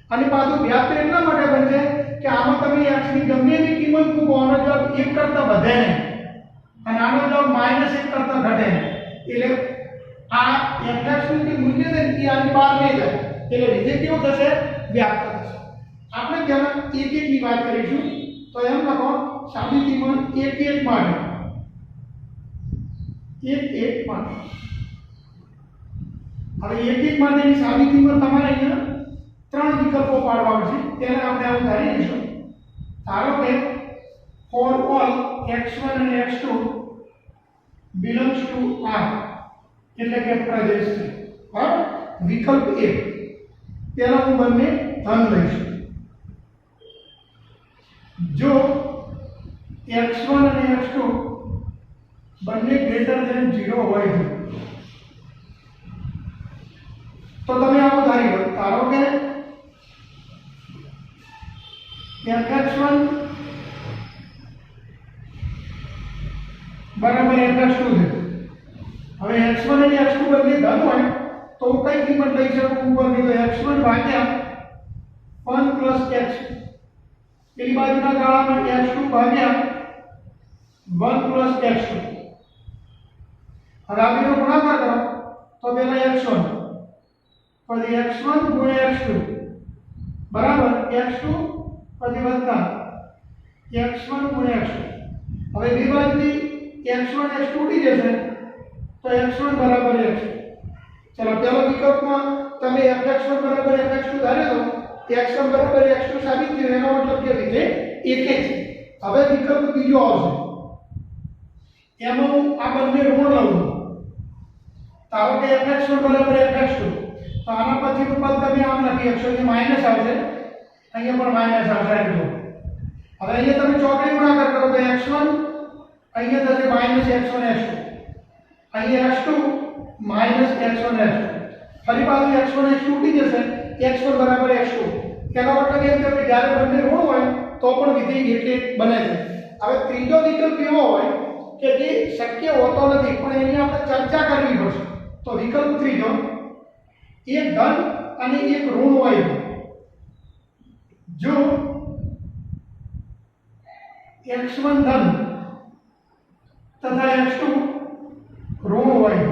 અને પાછું વ્યાપ્ત એટલા માટે બનશે કે આમાં તમે x ની ગમે એવી કિંમત મૂકો આનો જવાબ 1 કરતા વધે નહીં અને આનો જવાબ -1 કરતા ઘટે નહીં એટલે આ fx નું જે મૂલ્ય છે એ આની બહાર નહીં જાય એટલે વિધેય કેવું થશે વ્યાપ્ત થશે આપણે પહેલા એક ની વાત કરીશું તો એમ લખો સાબિતીમાં એક માટે હવે એક માટેની સાબિતીમાં તમારે અહીંયા 3 વિકલ્પો પાડવા પડશે તેને આપણે આવું ધારી લઈશું ધારો કે for all x1 અને x2 belongs to R એટલે કે પ્રદેશ છે બરાબર વિકલ્પ 1 પહેલા હું બંને ધન લઈશું જો x1 અને x2 બંને ગ્રેટર ધેન 0 હોય તો તમે આવું ધારી લો ધારો કે fx1 બરાબર fx2 છે હવે x1 અને x2 બંને ધન હોય તો હું કઈ કિંમત લઈ શકું ઉપરની તો x1 ભાગ્યા 1 પ્લસ x પેલી બાજુના ગાળામાં x2 ભાગ્યા 1 પ્લસ x2 હવે આ બેનો ગુણાકાર કરો તો પહેલા x1 પછી x1 ગુણ્યા x2 બરાબર x2 પછી વત્તા x1 ગુણ્યા x2 હવે બે બાજુથી x1 x2 ઉડી જશે તો x1 બરાબર x2 ચલો પહેલો વિકલ્પમાં તમે fx1 બરાબર fx2 ધારે તો x1 બરાબર x2 સાબિત થયું એનો મતલબ કે વિધેય એક છે હવે વિકલ્પ બીજો આવશે એમાં હું આ બંને ઋણ લઉં ધારો કે fx1 બરાબર fx2 તો આના પછીનું પદ તમે આમ લખી શકશો કે માઈનસ આવશે અહીંયા પણ માઈનસ આવશે એટલું હવે અહીંયા તમે ચોકડી ગુણાકાર કરો તો x1 અહીંયા થશે માઈનસ x1 x2 અહીંયા x2 માઈનસ x1 x2 ફરી પાછું x1 x2 ઉડી જશે x1 બરાબર x2 તેનો મતલબ એમ છે કે જ્યારે બંને ઋણ હોય તો પણ વિધેય એટલે બને છે હવે ત્રીજો વિકલ્પ એવો હોય કે જે શક્ય હોતો નથી પણ એની આપણે ચર્ચા કરવી પડશે તો વિકલ્પ ત્રીજો એક ધન અને એક ઋણ હોય જો x1 ધન તથા x2 ઋણ હોય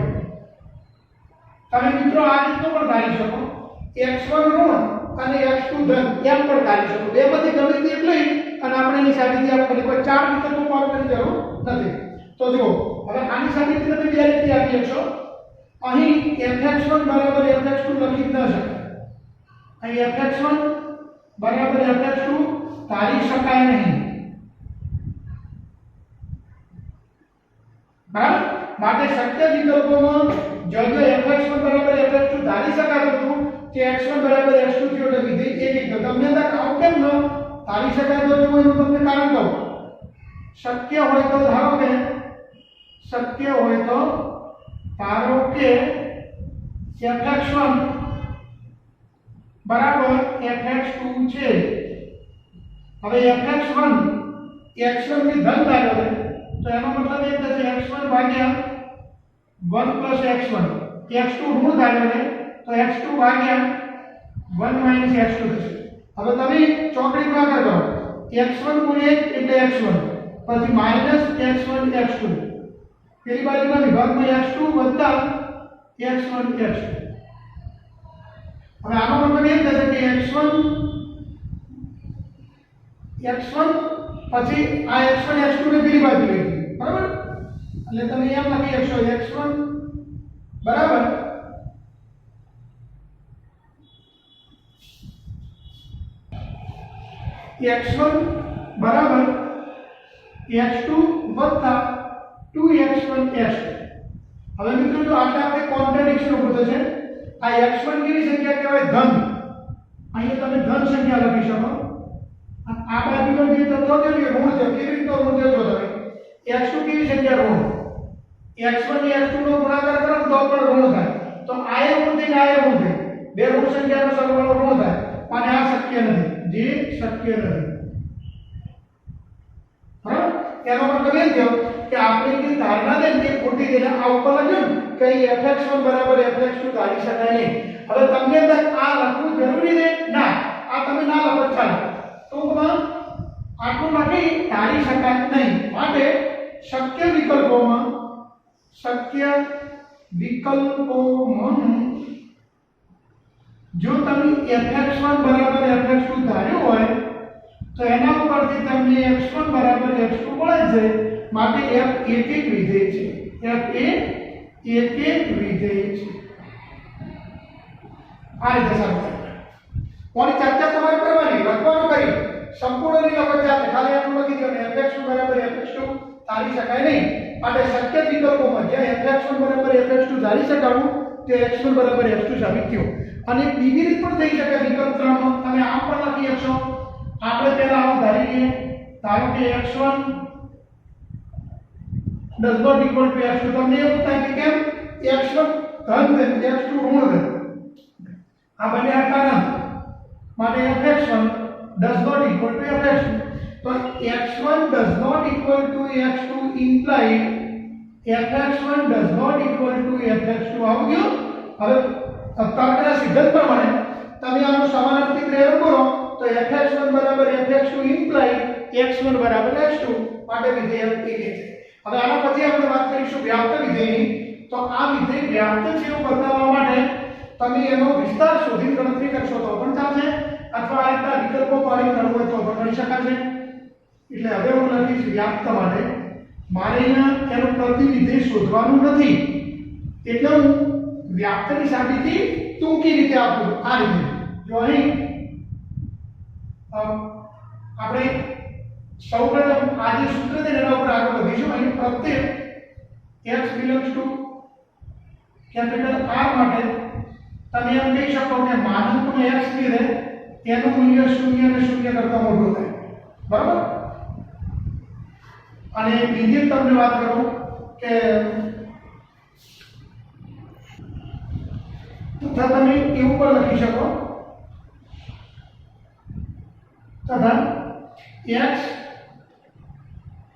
તમે મિત્રો આ રીતનું પણ ધારી શકો x1 ઋણ અને x2 ધન એમ પણ ધારી શકો બેમાંથી ગમે તે એક લઈ અને આપણે એની સાબિતી આપવાની કોઈ ચાર વિકલ્પો પાડવાની જરૂર નથી તો જો હવે આની સાબિતી તમે બે રીતે આપી શકશો અહીં fx1 બરાબર fx2 લખી ન શકાય અહીં fx1 બરાબર fx2 ધારી શકાય નહીં બરાબર માટે શક્ય વિકલ્પોમાં જો fx1 બરાબર fx2 ધારી શકાતું હતું કે x1 બરાબર x2 થયો એટલે વિધેય એક તો તમને અંદર આવું કેમ ન ધારી શકાતું હતું એનું તમને કારણ કહું શક્ય હોય તો ધારો કે fx1 બરાબર fx2 છે હવે fx1 x1 ની ધન ધાર્યો છે તો એનો મતલબ એ થશે x1 ભાગ્યા 1 x1 x2 ઋણ ધાર્યો છે તો x2 ભાગ્યા 1 x2 થશે હવે તમે ચોકડી ભાગાકાર કરો x1 ગુણ્યા 1 એટલે x1 પછી માઈનસ x1 x2 પેલી બાજુના વિભાગમાં x2 વત્તા x1 x2 હવે આનો મતલબ એ થશે કે x1 પછી આ x1 x2 ને પેલી બાજુ લઈ બરાબર એટલે તમે એમ લખી શકશો x1 બરાબર x1 બરાબર x2 વત્તા 2x1 x2 હવે મિત્રો જો આટલા આપણે કોન્ટ્રાડિક્શન ઉભો થશે આ x1 કેવી સંખ્યા કહેવાય ધન અહીંયા તમે ધન સંખ્યા લખી શકો આ બાજુનો જે તત્વ છે એ ઋણ છે કેવી રીતે ઋણ છે જો તમે x2 કેવી સંખ્યા ઋણ x1 ને x2 નો ગુણાકાર કરો તો પણ ઋણ થાય તો આ એ ઋણ થઈને આ એ ઋણ થાય બે ઋણ સંખ્યાનો સરવાળો ઋણ થાય અને આ શક્ય નથી જે શક્ય નથી હા એનો મતલબ એ થયો કે આપણે જે ધારણા છે તે ખોટી છે આ ઉપર લખ્યું કે fx1 બરાબર fx2 ધારી શકાય નહીં હવે તમને આ લખવું જરૂરી છે ના આ તમે ના લખો ચાલો ટૂંકમાં આટલું લખી ધારી શકાય નહીં માટે શક્ય વિકલ્પોમાં જો તમે fx1 બરાબર fx2 ધાર્યું હોય તો એના ઉપરથી તમને x1 બરાબર x2 મળે છે માટે f એક વિધેય છે f એ એક વિધેય છે આ રીતે સમજાય કોની ચર્ચા તમારે કરવાની લખવાનું કરી સંપૂર્ણ નહીં લખો ચાલે ખાલી આટલું લખી દો ને fx1 બરાબર fx2 ધારી શકાય નહીં માટે શક્ય વિકલ્પોમાં જ્યાં fx1 બરાબર fx2 ધારી શકાવું તે x1 બરાબર x2 સાબિત થયો અને બીજી રીત પણ થઈ શકે વિકલ્પ 3 માં તમે આમ પણ લખી શકશો આપણે પહેલા આવું ધારીએ ધારો કે x1 does not equal to x2 તમને એવું થાય કે કેમ x1 ધન છે x2 ઋણ છે આ બંને આટલા ના માટે fx1 does not equal to fx2 તો x1 does not equal to x2 implied fx1 does not equal to fx2 આવું ગયું હવે તર્કના સિદ્ધાંત પ્રમાણે તમે આનો સમાનાર્થી પ્રયોગ કરો તો fx1 બરાબર fx2 implied x1 બરાબર x2 માટે વિધેય એક છે હવે આના પછી આપણે વાત કરીશું વ્યાપ્ત વિધેયની તો આ વિધેય વ્યાપ્ત છે એવું બતાવવા માટે તમે એનો વિસ્તાર શોધીને ગણતરી કરશો તો પણ ચાલશે અથવા આ રીતના વિકલ્પો પાડી કરવું હોય તો પણ કરી શકાશે એટલે હવે હું લખીશ વ્યાપ્ત માટે મારે અહીંયા એનું પ્રતિવિધેય શોધવાનું નથી એટલે હું વ્યાપ્તની સાબિતી ટૂંકી રીતે આપું આ રીતે જો અહીં આપણે સૌપ્રથમ આ જે સૂત્ર છે એના ઉપર આગળ વધીશું અહીં પ્રત્યેક x belongs to capital R માટે તમે એમ કહી શકો કે માનાંકમાં x ની રહે એનું મૂલ્ય 0 અને 0 કરતા મોટું થાય બરાબર અને બીજી તમને વાત કરું કે તથા તમે એવું પણ લખી શકો તથા x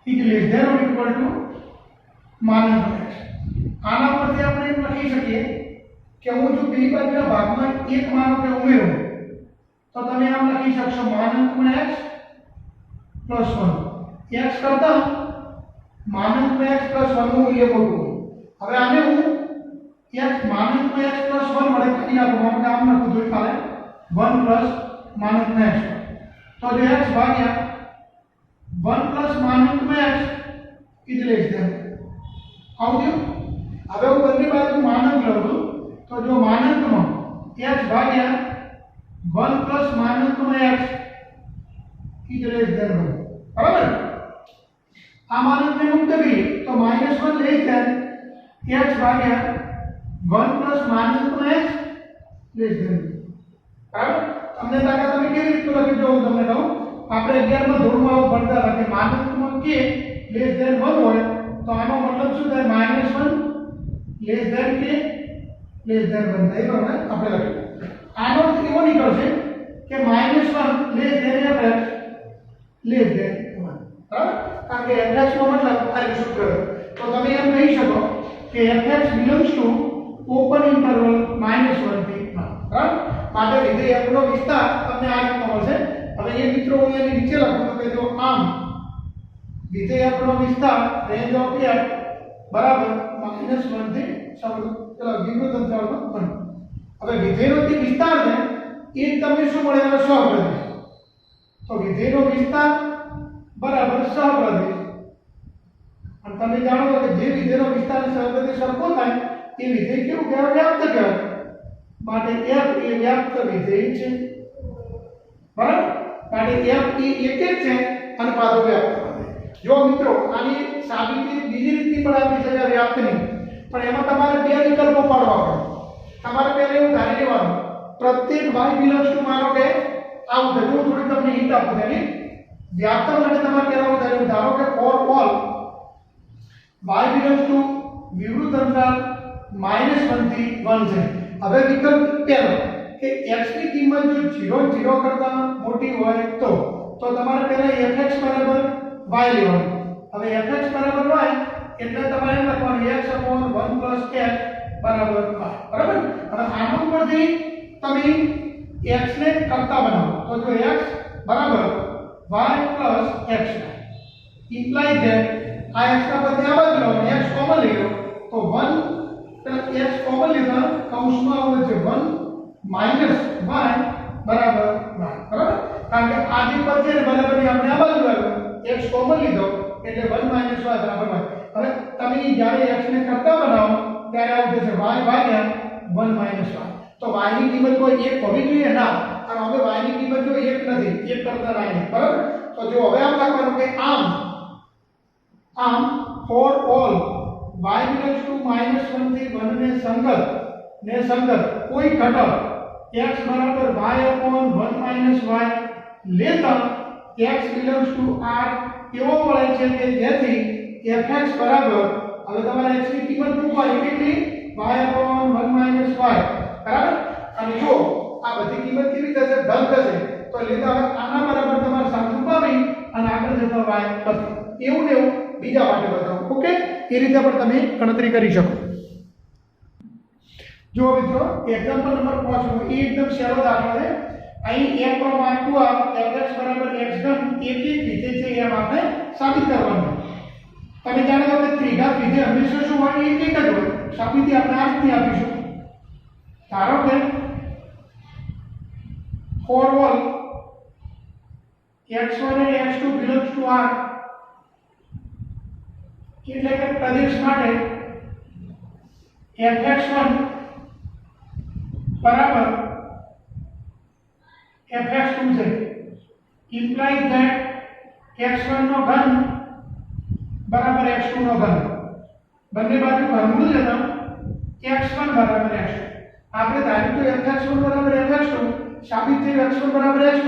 is less than or equal to માનાંક x આના પરથી આપણે એમ લખી શકીએ કે હું જો પેલી બાજુના ભાગમાં એક માનો કે ઉમેરું તો તમે આમ લખી શકશો માનાંકમાં x plus 1 x કરતા માનાંકમાં x plus 1 નું મૂલ્ય મોટું હવે આને હું x માનાંકમાં x plus 1 વડે કાઢી નાખું આપણે આમ લખું તો ચાલે 1 plus માનાંકમાં x તો જો x ભાગ્યા 1 plus માનાંકમાં x is less than આવજો હવે હું બંને બાજુ માનાંક લઉં છું તો જો માનાંકમાં x ભાગ્યા 1 plus માનાંકમાં x is less than 1 બરાબર આ માનકને મુક્ત કરીએ તો -1 લેસ ધેન x ભાગ્યા 1 પ્લસ માનકનો x લેસ ધેન બરાબર. તમને તાકાત તમે કેવી રીતે લખી જો હું તમને કહું, આપણે 11 માં ધોરણમાં ભણતા હતા કે માનકમાં k લેસ ધેન 1 હોય તો આનો મતલબ શું થાય, -1 less than k less than 1 થાય. બરાબર આપણે લખીએ આનો અર્થ એવો નીકળશે કે -1 less than fx less than 1 બરાબર. કારણ કે fx નો મતલબ આ સૂત્ર તો તમે એમ કહી શકો કે fx belongs to open interval -1 થી 1 બરાબર. માટે વિધેય f નો વિસ્તાર તમને આ રીતનો મળશે. હવે એ મિત્રો હું એની નીચે લખું તો કે જો આમ વિધેય f નો વિસ્તાર રેન્જ ઓફ f બરાબર -1 થી વિવૃત અંતરાલનો 1. હવે વિધેયનો જે વિસ્તાર છે એ તમને શું મળે, હવે સહપ્રદેશ. તો વિધેયનો વિસ્તાર બરાબર સહપ્રદેશ. અને તમે જાણો છો કે જે વિધેયનો વિસ્તાર અને સહપ્રદેશ સરખો થાય એ વિધેય કેવું કહેવાય, વ્યાપ્ત કહેવાય. માટે f એ વ્યાપ્ત વિધેય છે બરાબર. માટે f એ એક જ છે અને પાછો વ્યાપ્ત વિધેય. જો મિત્રો આની સાબિતી બીજી રીતની પણ આપી શકાય વ્યાપ્તની, પણ એમાં તમારે બે વિકલ્પો પાડવા પડે. તમારે પહેલા એવું ધારી લેવાનું પ્રત્યેક y બિલોંગ્સ ટુ માનો કે આવું છે. જો થોડી તમને હિન્ટ આપું તેની વ્યાપ્ત માટે તમારે પહેલા ધાર્યું, ધારો કે for all y belongs to વિવૃત અંતરાલ -1 થી 1 છે. હવે વિકલ્પ પહેલો કે x ની કિંમત જો 0 0 કરતા મોટી હોય તો તમારે પહેલા fx બરાબર y લેવાનું. હવે fx બરાબર y એટલે તમારે એમ લખવાનું x upon 1 plus x બરાબર y બરાબર. હવે આનો ઉપરથી તમે x ને કરતા બનાવો તો જો x બરાબર y plus x imply that આ x ના બદલે આ બાજુ લો x કોમન લઈ લો તો 1 x કોમન લેતા કૌંસમાં આવે છે 1 માઈનસ y બરાબર y બરાબર. કારણ કે આ જે પદ છે ને બરાબરની આપણે આ બાજુ લાવ્યો x કોમન લીધો એટલે 1 માઈનસ y બરાબર y. હવે તમે જ્યારે x ને કરતા બનાવો ત્યારે આવે છે y ભાગ્યા 1 માઈનસ y. તો y ની કિંમત કોઈ 1 હોવી જોઈએ ના, અને હવે y ની કિંમત જો 1 નથી, 1 કરતા નહીં બરાબર. તો જો હવે આમ લખવાનું કે આમ four all y belongs to -1 થી 1 ને સંગત કોઈ ઘટક x બરાબર y upon 1 y લેતા x belongs to r એવો મળે છે કે જેથી fx બરાબર, હવે તમારે x ની કિંમત મૂકવાની કેટલી, y upon 1 y બરાબર. અને જો આ બધી કિંમત કેવી થશે, ધન થશે તો લેતા હવે આના બરાબર તમારે સાદું પાવી અને આગળ જતા y થશે. એવું ને એવું બીજા માટે બતાવો. ઓકે, એ રીતે પણ તમે ગણતરી કરી શકો. જો મિત્રો એક્ઝામ્પલ નંબર 5 એ એકદમ સરળ દાખલો છે. અહીં f પર માંગતું આ fx બરાબર x ઘન એક વિધેય છે એમ આપણે સાબિત કરવાનું. તમે જાણો છો કે ત્રિઘાત વિધેય હંમેશા શું હોય, એક જ હોય. સાબિતી આપણે આ રીતે આપીશું. ધારો કે for all x1 અને x2 belongs to R એટલે કે પ્રદેશ માટે fx1 બરાબર fx2 છે. ઇમ્પ્લાઇઝ ધેટ x1 નો ઘન બરાબર x2 નો ઘન. બંને બાજુ ઘનમૂળ લેતા x1 બરાબર x2. આપણે ધાર્યું કે fx1 બરાબર fx2 સાબિત થયું x1 બરાબર x2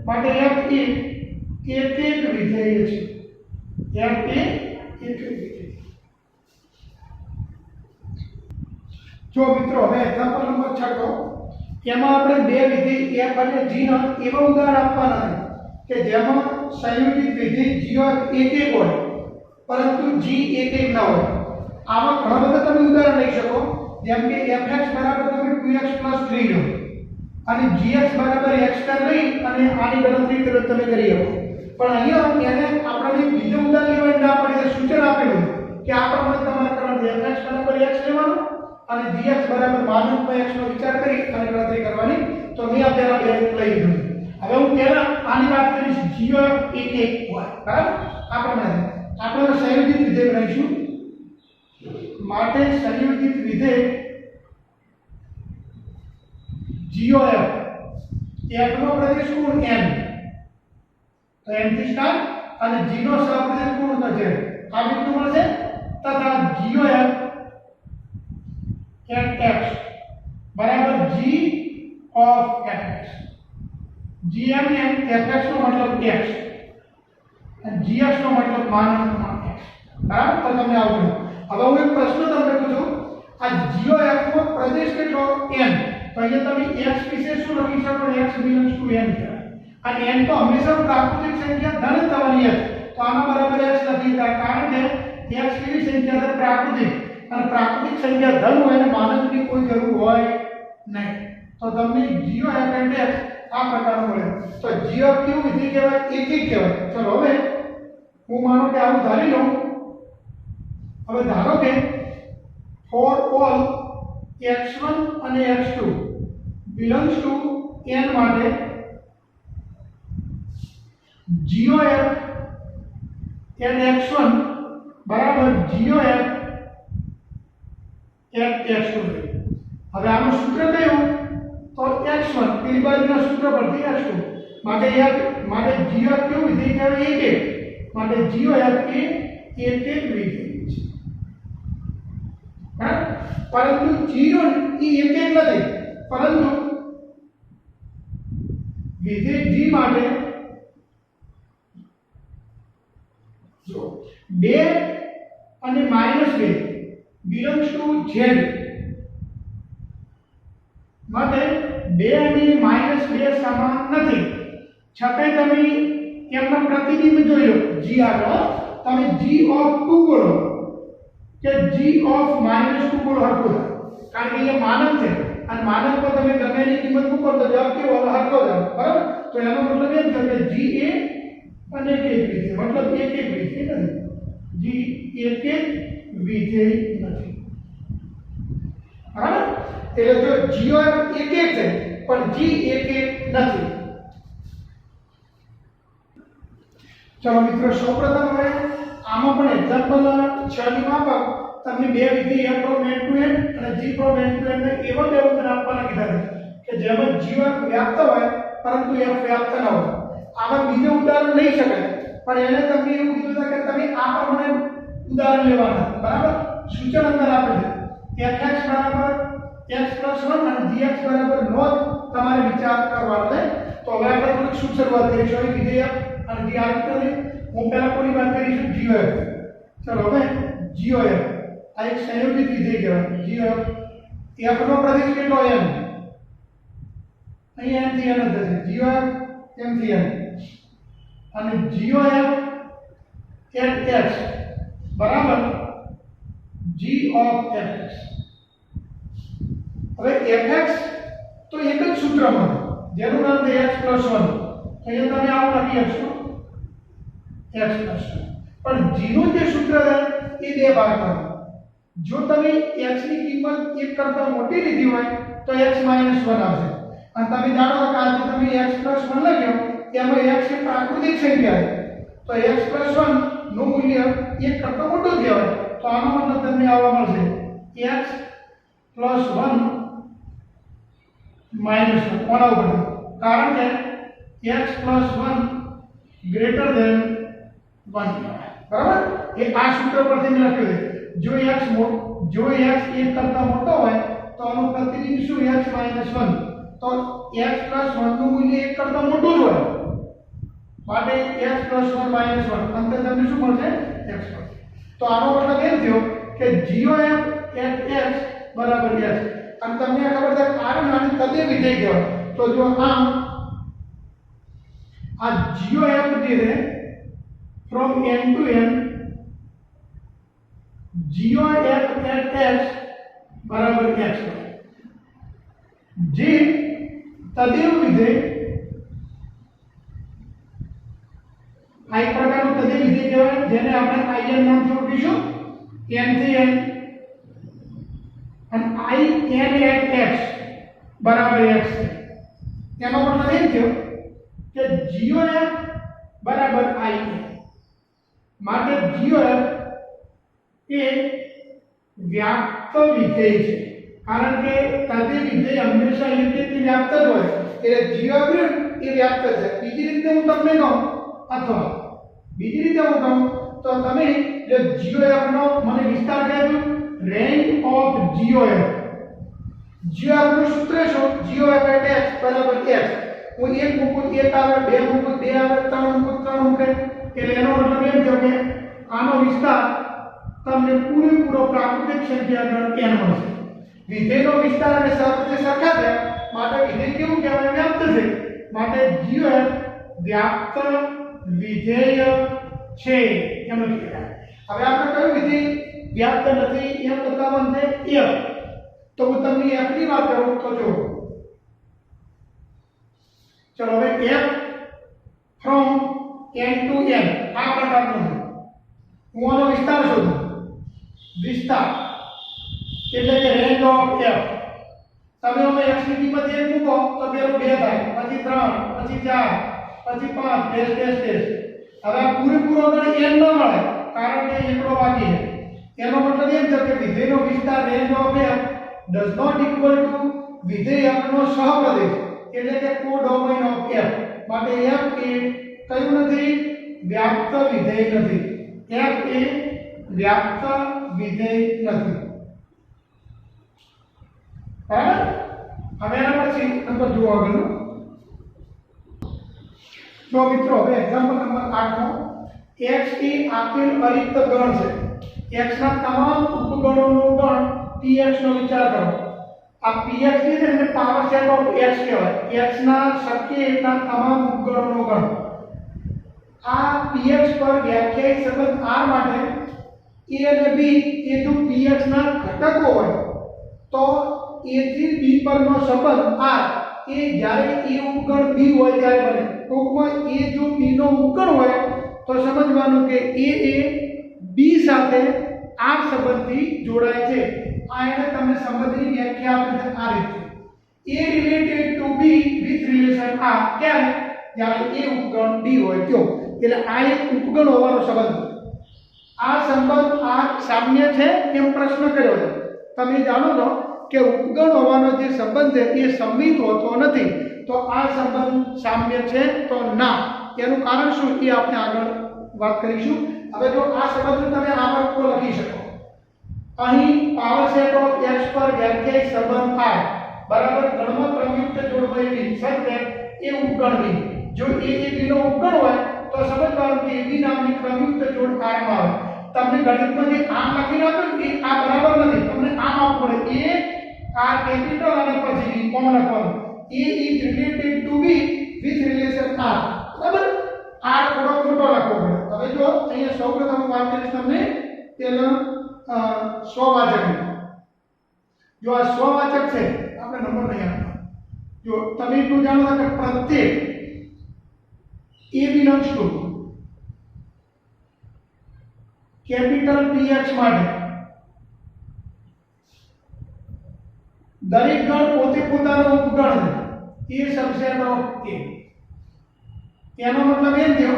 માટે f એ એક વિધેય છે. f એ એક વિધેય. જો મિત્રો હવે એક્ઝામ્પલ નંબર 6 એમાં આપણે બે વિધેય f અને g ના એવા ઉદાહરણ આપવાના છે કે જેમાં સંયોજિત વિધેય g એક હોય પરંતુ g એક ના હોય. આમાં ઘણા બધા તમે ઉદાહરણ લઈ શકો, જેમ કે fx બરાબર તમે 2x 3 લો અને gx બરાબર x લઈ અને આની ગણતરી તમે કરી શકો. પણ અહીંયા એને આપણે બીજો ઉદાહરણ લેવાનું ના પડે, સૂચન આપેલું કે આ પ્રમાણે તમારે કરવાનું fx બરાબર x લેવાનું અને gx બરાબર માનકમાં x નો વિચાર કરી અને ગણતરી કરવાની. તો મેં આ પહેલા બે લઈ લીધું. હવે હું પહેલા આની વાત કરીશ g એક હોય બરાબર. આ પ્રમાણે આપણે સંયોજિત વિધેય બનાવીશું. માટે સંયોજિત વિધેય GOF f નો પ્રદેશ કોણ m, તો m થી સ્ટાર્ટ અને g નો સહપ્રદેશ ગુણોત્તર z આ રીતનું મળશે તથા GOF at x બરાબર g of fx gm fx નો મતલબ x અને gx નો મતલબ માનાંકમાં x બરાબર તો તમને આવડે હવે હું એક પ્રશ્ન તમને પૂછું આ GOF નો પ્રદેશ કેટલો n તો અહીંયા તમે x વિશે શું લખી શકો x belongs to n કહેવાય અને n તો હંમેશા પ્રાકૃતિક સંખ્યા ધન થવાની છે તો આના બરાબર x લખી શકાય કારણ કે x કેવી સંખ્યા છે પ્રાકૃતિક અને પ્રાકૃતિક સંખ્યા ધન હોય અને માનકની કોઈ જરૂર હોય નહીં તો તમને GOF and x આ પ્રકારનું મળે તો GOF કેવું વિધેય કહેવાય એકિક કહેવાય ચલો હવે હું માનો કે આવું ધારી લઉં હવે ધારો કે for all x1 અને x2 belongs to n માટે GOF and x1 બરાબર GOF at x2 હવે આનું સૂત્ર કયું તો x1 પેલી બાજુના સૂત્ર પરથી x2 માટે GOF કેવું વિધેય કહેવાય એકિક માટે GOF એ એકિક વિધેય છે પરંતુ 0 એ એકિક નથી પરંતુ વિધેય g માટે જો 2 અને -2 belongs to z માટે 2 અને -2 સમાન નથી છતાંય તમે એમનો પ્રતિબિંબ જોઈ લો g આગળ તમે g of 2 બોલો કે g of -2 બોલો હરખો થાય કારણ કે એ માનક છે અને માનક પર તમે ગમે એની કિંમત મૂકો તો જવાબ કેવો હરખો થાય બરાબર તો એનો મતલબ એમ છે કે g એ અનેક વિધેય મતલબ એકિક વિધેય નથી g એકિક વિધેય નથી બરાબર એટલે જો GOF એકિક છે પણ g એકિક નથી ચલો મિત્રો સૌપ્રથમ હવે આમાં પણ એક્ઝામ્પલ 6 ની માફક તમને બે વિધેય f from n to n અને g from n to n ને એવા બે ઉદાહરણ આપવાના કીધા છે કે જેમાં GOF વ્યાપ્ત હોય પરંતુ f વ્યાપ્ત ન હોય આમાં બીજું ઉદાહરણ લઈ શકાય પણ એને તમને એવું કીધું છે કે તમે આ પ્રમાણે ઉદાહરણ લેવાના બરાબર સૂચન અંદર આપે છે fx બરાબર x + 1 અને gx બરાબર નોંધ તમારે વિચાર કરવાનો છે તો હવે આપણે થોડીક શું શરૂઆત કરીશું અહીં વિધેય અને g આ રીતે હું પહેલા કોની વાત કરીશું GOF ચલો હવે GOF આ એક સંયોજિત વિધેય કહેવાય GOF f નો પ્રદેશ કેટલો n અહીં n થી n જ થશે GOF m થી n અને GOF at x બરાબર g of fx હવે fx તો એક જ સૂત્રમાં જેનું નામ છે x + 1 અહીંયા તમે આવું લખી શકશો x + 1 પણ g નું જે સૂત્ર છે એ બે ભાગમાં જો તમે x ની કિંમત 1 કરતા મોટી લીધી હોય તો x - 1 આવશે અને તમે જાણો છો કે આજે તમે x + 1 લખ્યો એમાં x એ પ્રાકૃતિક સંખ્યા છે તો x + 1 નું મૂલ્ય 1 કરતા મોટું થયું તો આનો મતલબ તમને આવવા મળશે x + 1 - 1 કોના ઉપર કારણ કે x + 1 ગ્રેટર ધેન 1 બરાબર એ આ સૂત્ર પરથી મેં લખ્યું છે જો x 1 કરતા મોટો હોય તો આનું પ્રતિબિંબ શું x - 1 તો x + 1 નું મૂલ્ય 1 કરતા મોટું જ હોય માટે x + 1 - 1 અંતે તમને શું મળશે x મળશે તો આનો મતલબ એમ થયો કે GOF at x બરાબર x અને તમને ખબર છે કારણ અને તદે વિધેય કહેવાય તો જો આમ આ GOF જે છે from n to n GOF at x બરાબર x જે તદેવ વિધેય આ એક પ્રકારનું તદેવ વિધેય કહેવાય જેને આપણે in નામથી ઓળખીશું n થી n અને in at x બરાબર x એનો મતલબ એમ થયો કે GOF બરાબર in માટે GOF એ વ્યાપ્ત વિધેય છે કારણ કે તદે વિધેય હંમેશા એક રીતે વ્યાપ્ત જ હોય એટલે GOF એ વ્યાપ્ત છે બીજી રીતે હું તમને કહું અથવા બીજી રીતે હું કહું તો તમે જે GOF નો મને વિસ્તાર કહેજો, રેન્જ ઓફ GOF. GOF નું સૂત્ર શું? GOF એટલે x બરાબર x. હું 1 મૂકું 1 આવે, 2 મૂકું 2 આવે, 3 મૂકું 3 મૂકે, એટલે એનો મતલબ એમ થયો કે આનો વિસ્તાર તમને પૂરેપૂરો પ્રાકૃતિક સંખ્યા ગણ n મળશે. વિધેયનો વિસ્તાર અને સહગુણ્ય સરખા છે માટે વિધેય કેવું કહેવાય? વ્યાપ્ત છે. માટે GOF વ્યાપ્ત વિધેય છે એમ લખી શકાય. હવે આપણે કયું વિધેય વ્યાપ્ત નથી એમ બતાવવાનું છે? f. તો હું તમને f ની વાત કરું તો જો ચલો હવે f from n to n આ પ્રકારનું છે. હું આનો વિસ્તાર શોધું. વિસ્તાર એટલે કે રેન્જ ઓફ f. તમે અમે x ની કિંમત 1 મૂકો તો પેલું 2 થાય, પછી 3, પછી 4, પછી 5 ડેશ ડેશ ડેશ. હવે આ પૂરેપૂરો ગણ n ન મળે કારણ કે એકડો બાકી છે. એનો મતલબ એમ છે કે વિધેયનો વિસ્તાર range of f does not equal to વિધેય f નો સહપ્રદેશ એટલે કે કોડોમેઇન ઓફ f. માટે f એ કયું નથી? વ્યાપ્ત વિધેય નથી. f એ વ્યાપ્ત વિધેય નથી. બરાબર? હવે એના પછી નંબર જુઓ આગળનો. જો મિત્રો હવે એક્ઝામ્પલ નંબર 8 નો x એ આપેલ અરિક્ત ગણ છે. x ના તમામ ઉપગણોનો ગણ px નો વિચાર કરો. આ px ની છે એટલે પાવર સેટ ઓફ x કહેવાય. x ના શક્ય એટલા તમામ ઉપગણોનો ગણ. આ px પર વ્યાખ્યાયિત સંબંધ r માટે a અને b એ જો px ના ઘટકો હોય તો a થી b પરનો સંબંધ r એ જ્યારે a ઉપગણ b હોય ત્યારે બને. ટૂંકમાં a જો b નો ઉપગણ હોય તો સમજવાનું કે a એ b સાથે r સંબંધથી જોડાય છે. આ એટલે તમને સંબંધની વ્યાખ્યા આપે છે આ રીતે. a related to b with relation r ક્યારે? જ્યારે a ઉપગણ b હોય તો. એટલે આ એક ઉપગણ હોવાનો સંબંધ. આ સંબંધ આ સામ્ય છે એમ પ્રશ્ન કર્યો છે. તમે જાણો છો કે ઉપગણ હોવાનો જે સંબંધ છે એ સંમિત હોતો નથી. તો આ સંબંધ સામ્ય છે તો ના. એનું કારણ શું એ આપણે આગળ વાત કરીશું. હવે જો આ સંબંધ તમે આમાં તો લખી શકો. અહીં પાવર સેટ ઓફ x પર વ્યાખ્યાયિત સંબંધ r બરાબર ગણમાં ક્રમયુક્ત જોડવાયેલી સંખ્યા એ ઉપગણ b. જો a એ b નો ઉપગણ હોય તો સમજવાનું કે b નામની ક્રમયુક્ત જોડ r માં આવે. તમને ગણિતમાં જે આમ લખીને આપ્યું એ આ બરાબર નથી. તમને આમ આપવું પડે a r કેપિટલ અને પછી b કોમ લખવાનું. a is related to b with relation r. બરાબર? r થોડો મોટો લખવો પડે. હવે જો અહીંયા સૌપ્રથમ વાત કરીશ તમને પેલા સ્વવાચક. જો આ સ્વવાચક છે આપણે નંબર નહીં આપવાનો. જો તમે એટલું જાણો કે પ્રત્યેક a belongs to capital px માટે દરેક ગણ પોતે પોતાનો ઉપગણ છે. a subset of a. એનો મતલબ એમ થયો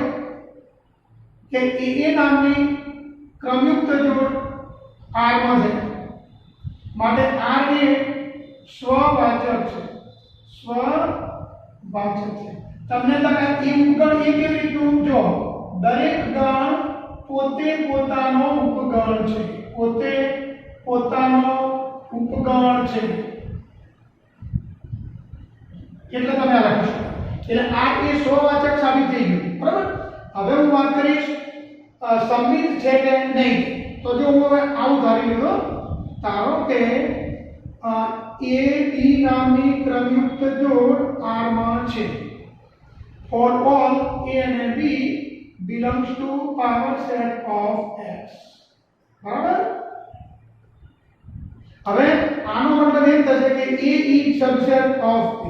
કે a નામની ક્રમયુક્ત જોડ r માં છે. માટે r એ સ્વવાચક છે. સ્વવાચક છે. તમને લાગે એ ઉપગણ એ કેવી રીતનું? જો દરેક ગણ પોતે પોતાનો ઉપગણ છે. પોતે પોતાનો ઉપગણ છે. એટલે તમે આ લખશો. એટલે આ એ સ્વવાચક સાબિત થઈ ગયું. બરાબર? હવે હું વાત કરીશ સંમિત છે કે નહીં. તો જો હું હવે આવું ધારી લીધો, ધારો કે a b નામની ક્રમયુક્ત જોડ r માં છે. for all a and b belongs to power set of x. બરાબર? હવે આનો મતલબ એમ થશે કે a is subset of b.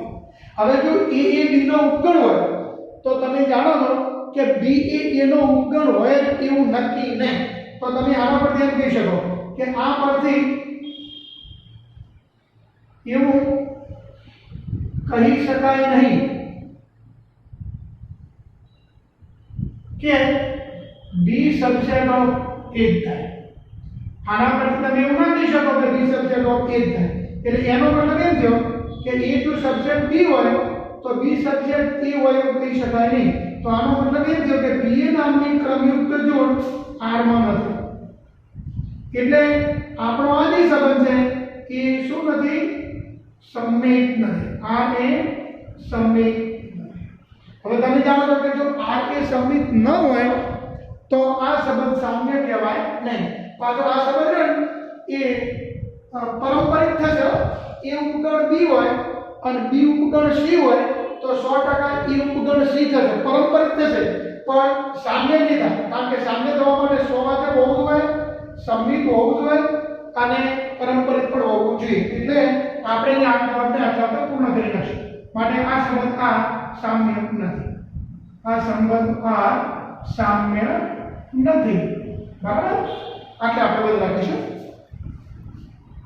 હવે જો a એ b નો ઉપગણ હોય તો તમે જાણો છો કે b એ a નો ઉપગણ હોય એવું નક્કી નહીં. તો તમે આના પરથી એમ કહી શકો કે આ પરથી એવું કહી શકાય નહીં કે b સબસેટ ઓફ a થાય. આના પરથી તમે એવું ના કહી શકો કે b સબસેટ ઓફ a થાય. એટલે એનો મતલબ એમ થયો કે a જો સબસેટ b હોય તો b સબસેટ a હોય એવું કહી શકાય નહીં. તો આનો મતલબ એ છે કે ba નામની ક્રમયુક્ત જોડ r માં નથી. એટલે આપણો આ જે સંબંધ છે એ શું નથી? સમમિત નથી. r એ સમમિત નથી. હવે તમે જાણો છો કે જો r એ સમમિત ન હોય તો આ સંબંધ સામ્ય કહેવાય નહીં. પાછો આ સંબંધ એ પારંપરિક થશે. a ઉપગણ b હોય અને b ઉપગણ c હોય તો 100% e ઉપગણ c થશે, પારંપરિક થશે, પણ સામ્ય નહીં થાય. કારણ કે સામ્ય થવા માટે 100 માટે હોવું જોઈએ, સમમિત હોવું જોઈએ અને પારંપરિક પણ હોવું જોઈએ. એટલે આપણે આ જવાબને આટલા પૂર્ણ કરી નાખીશું. માટે આ સંબંધ આ સામ્ય નથી. આ સંબંધ આ સામ્ય નથી. બરાબર? આટલે આપણે બધું રાખીશું.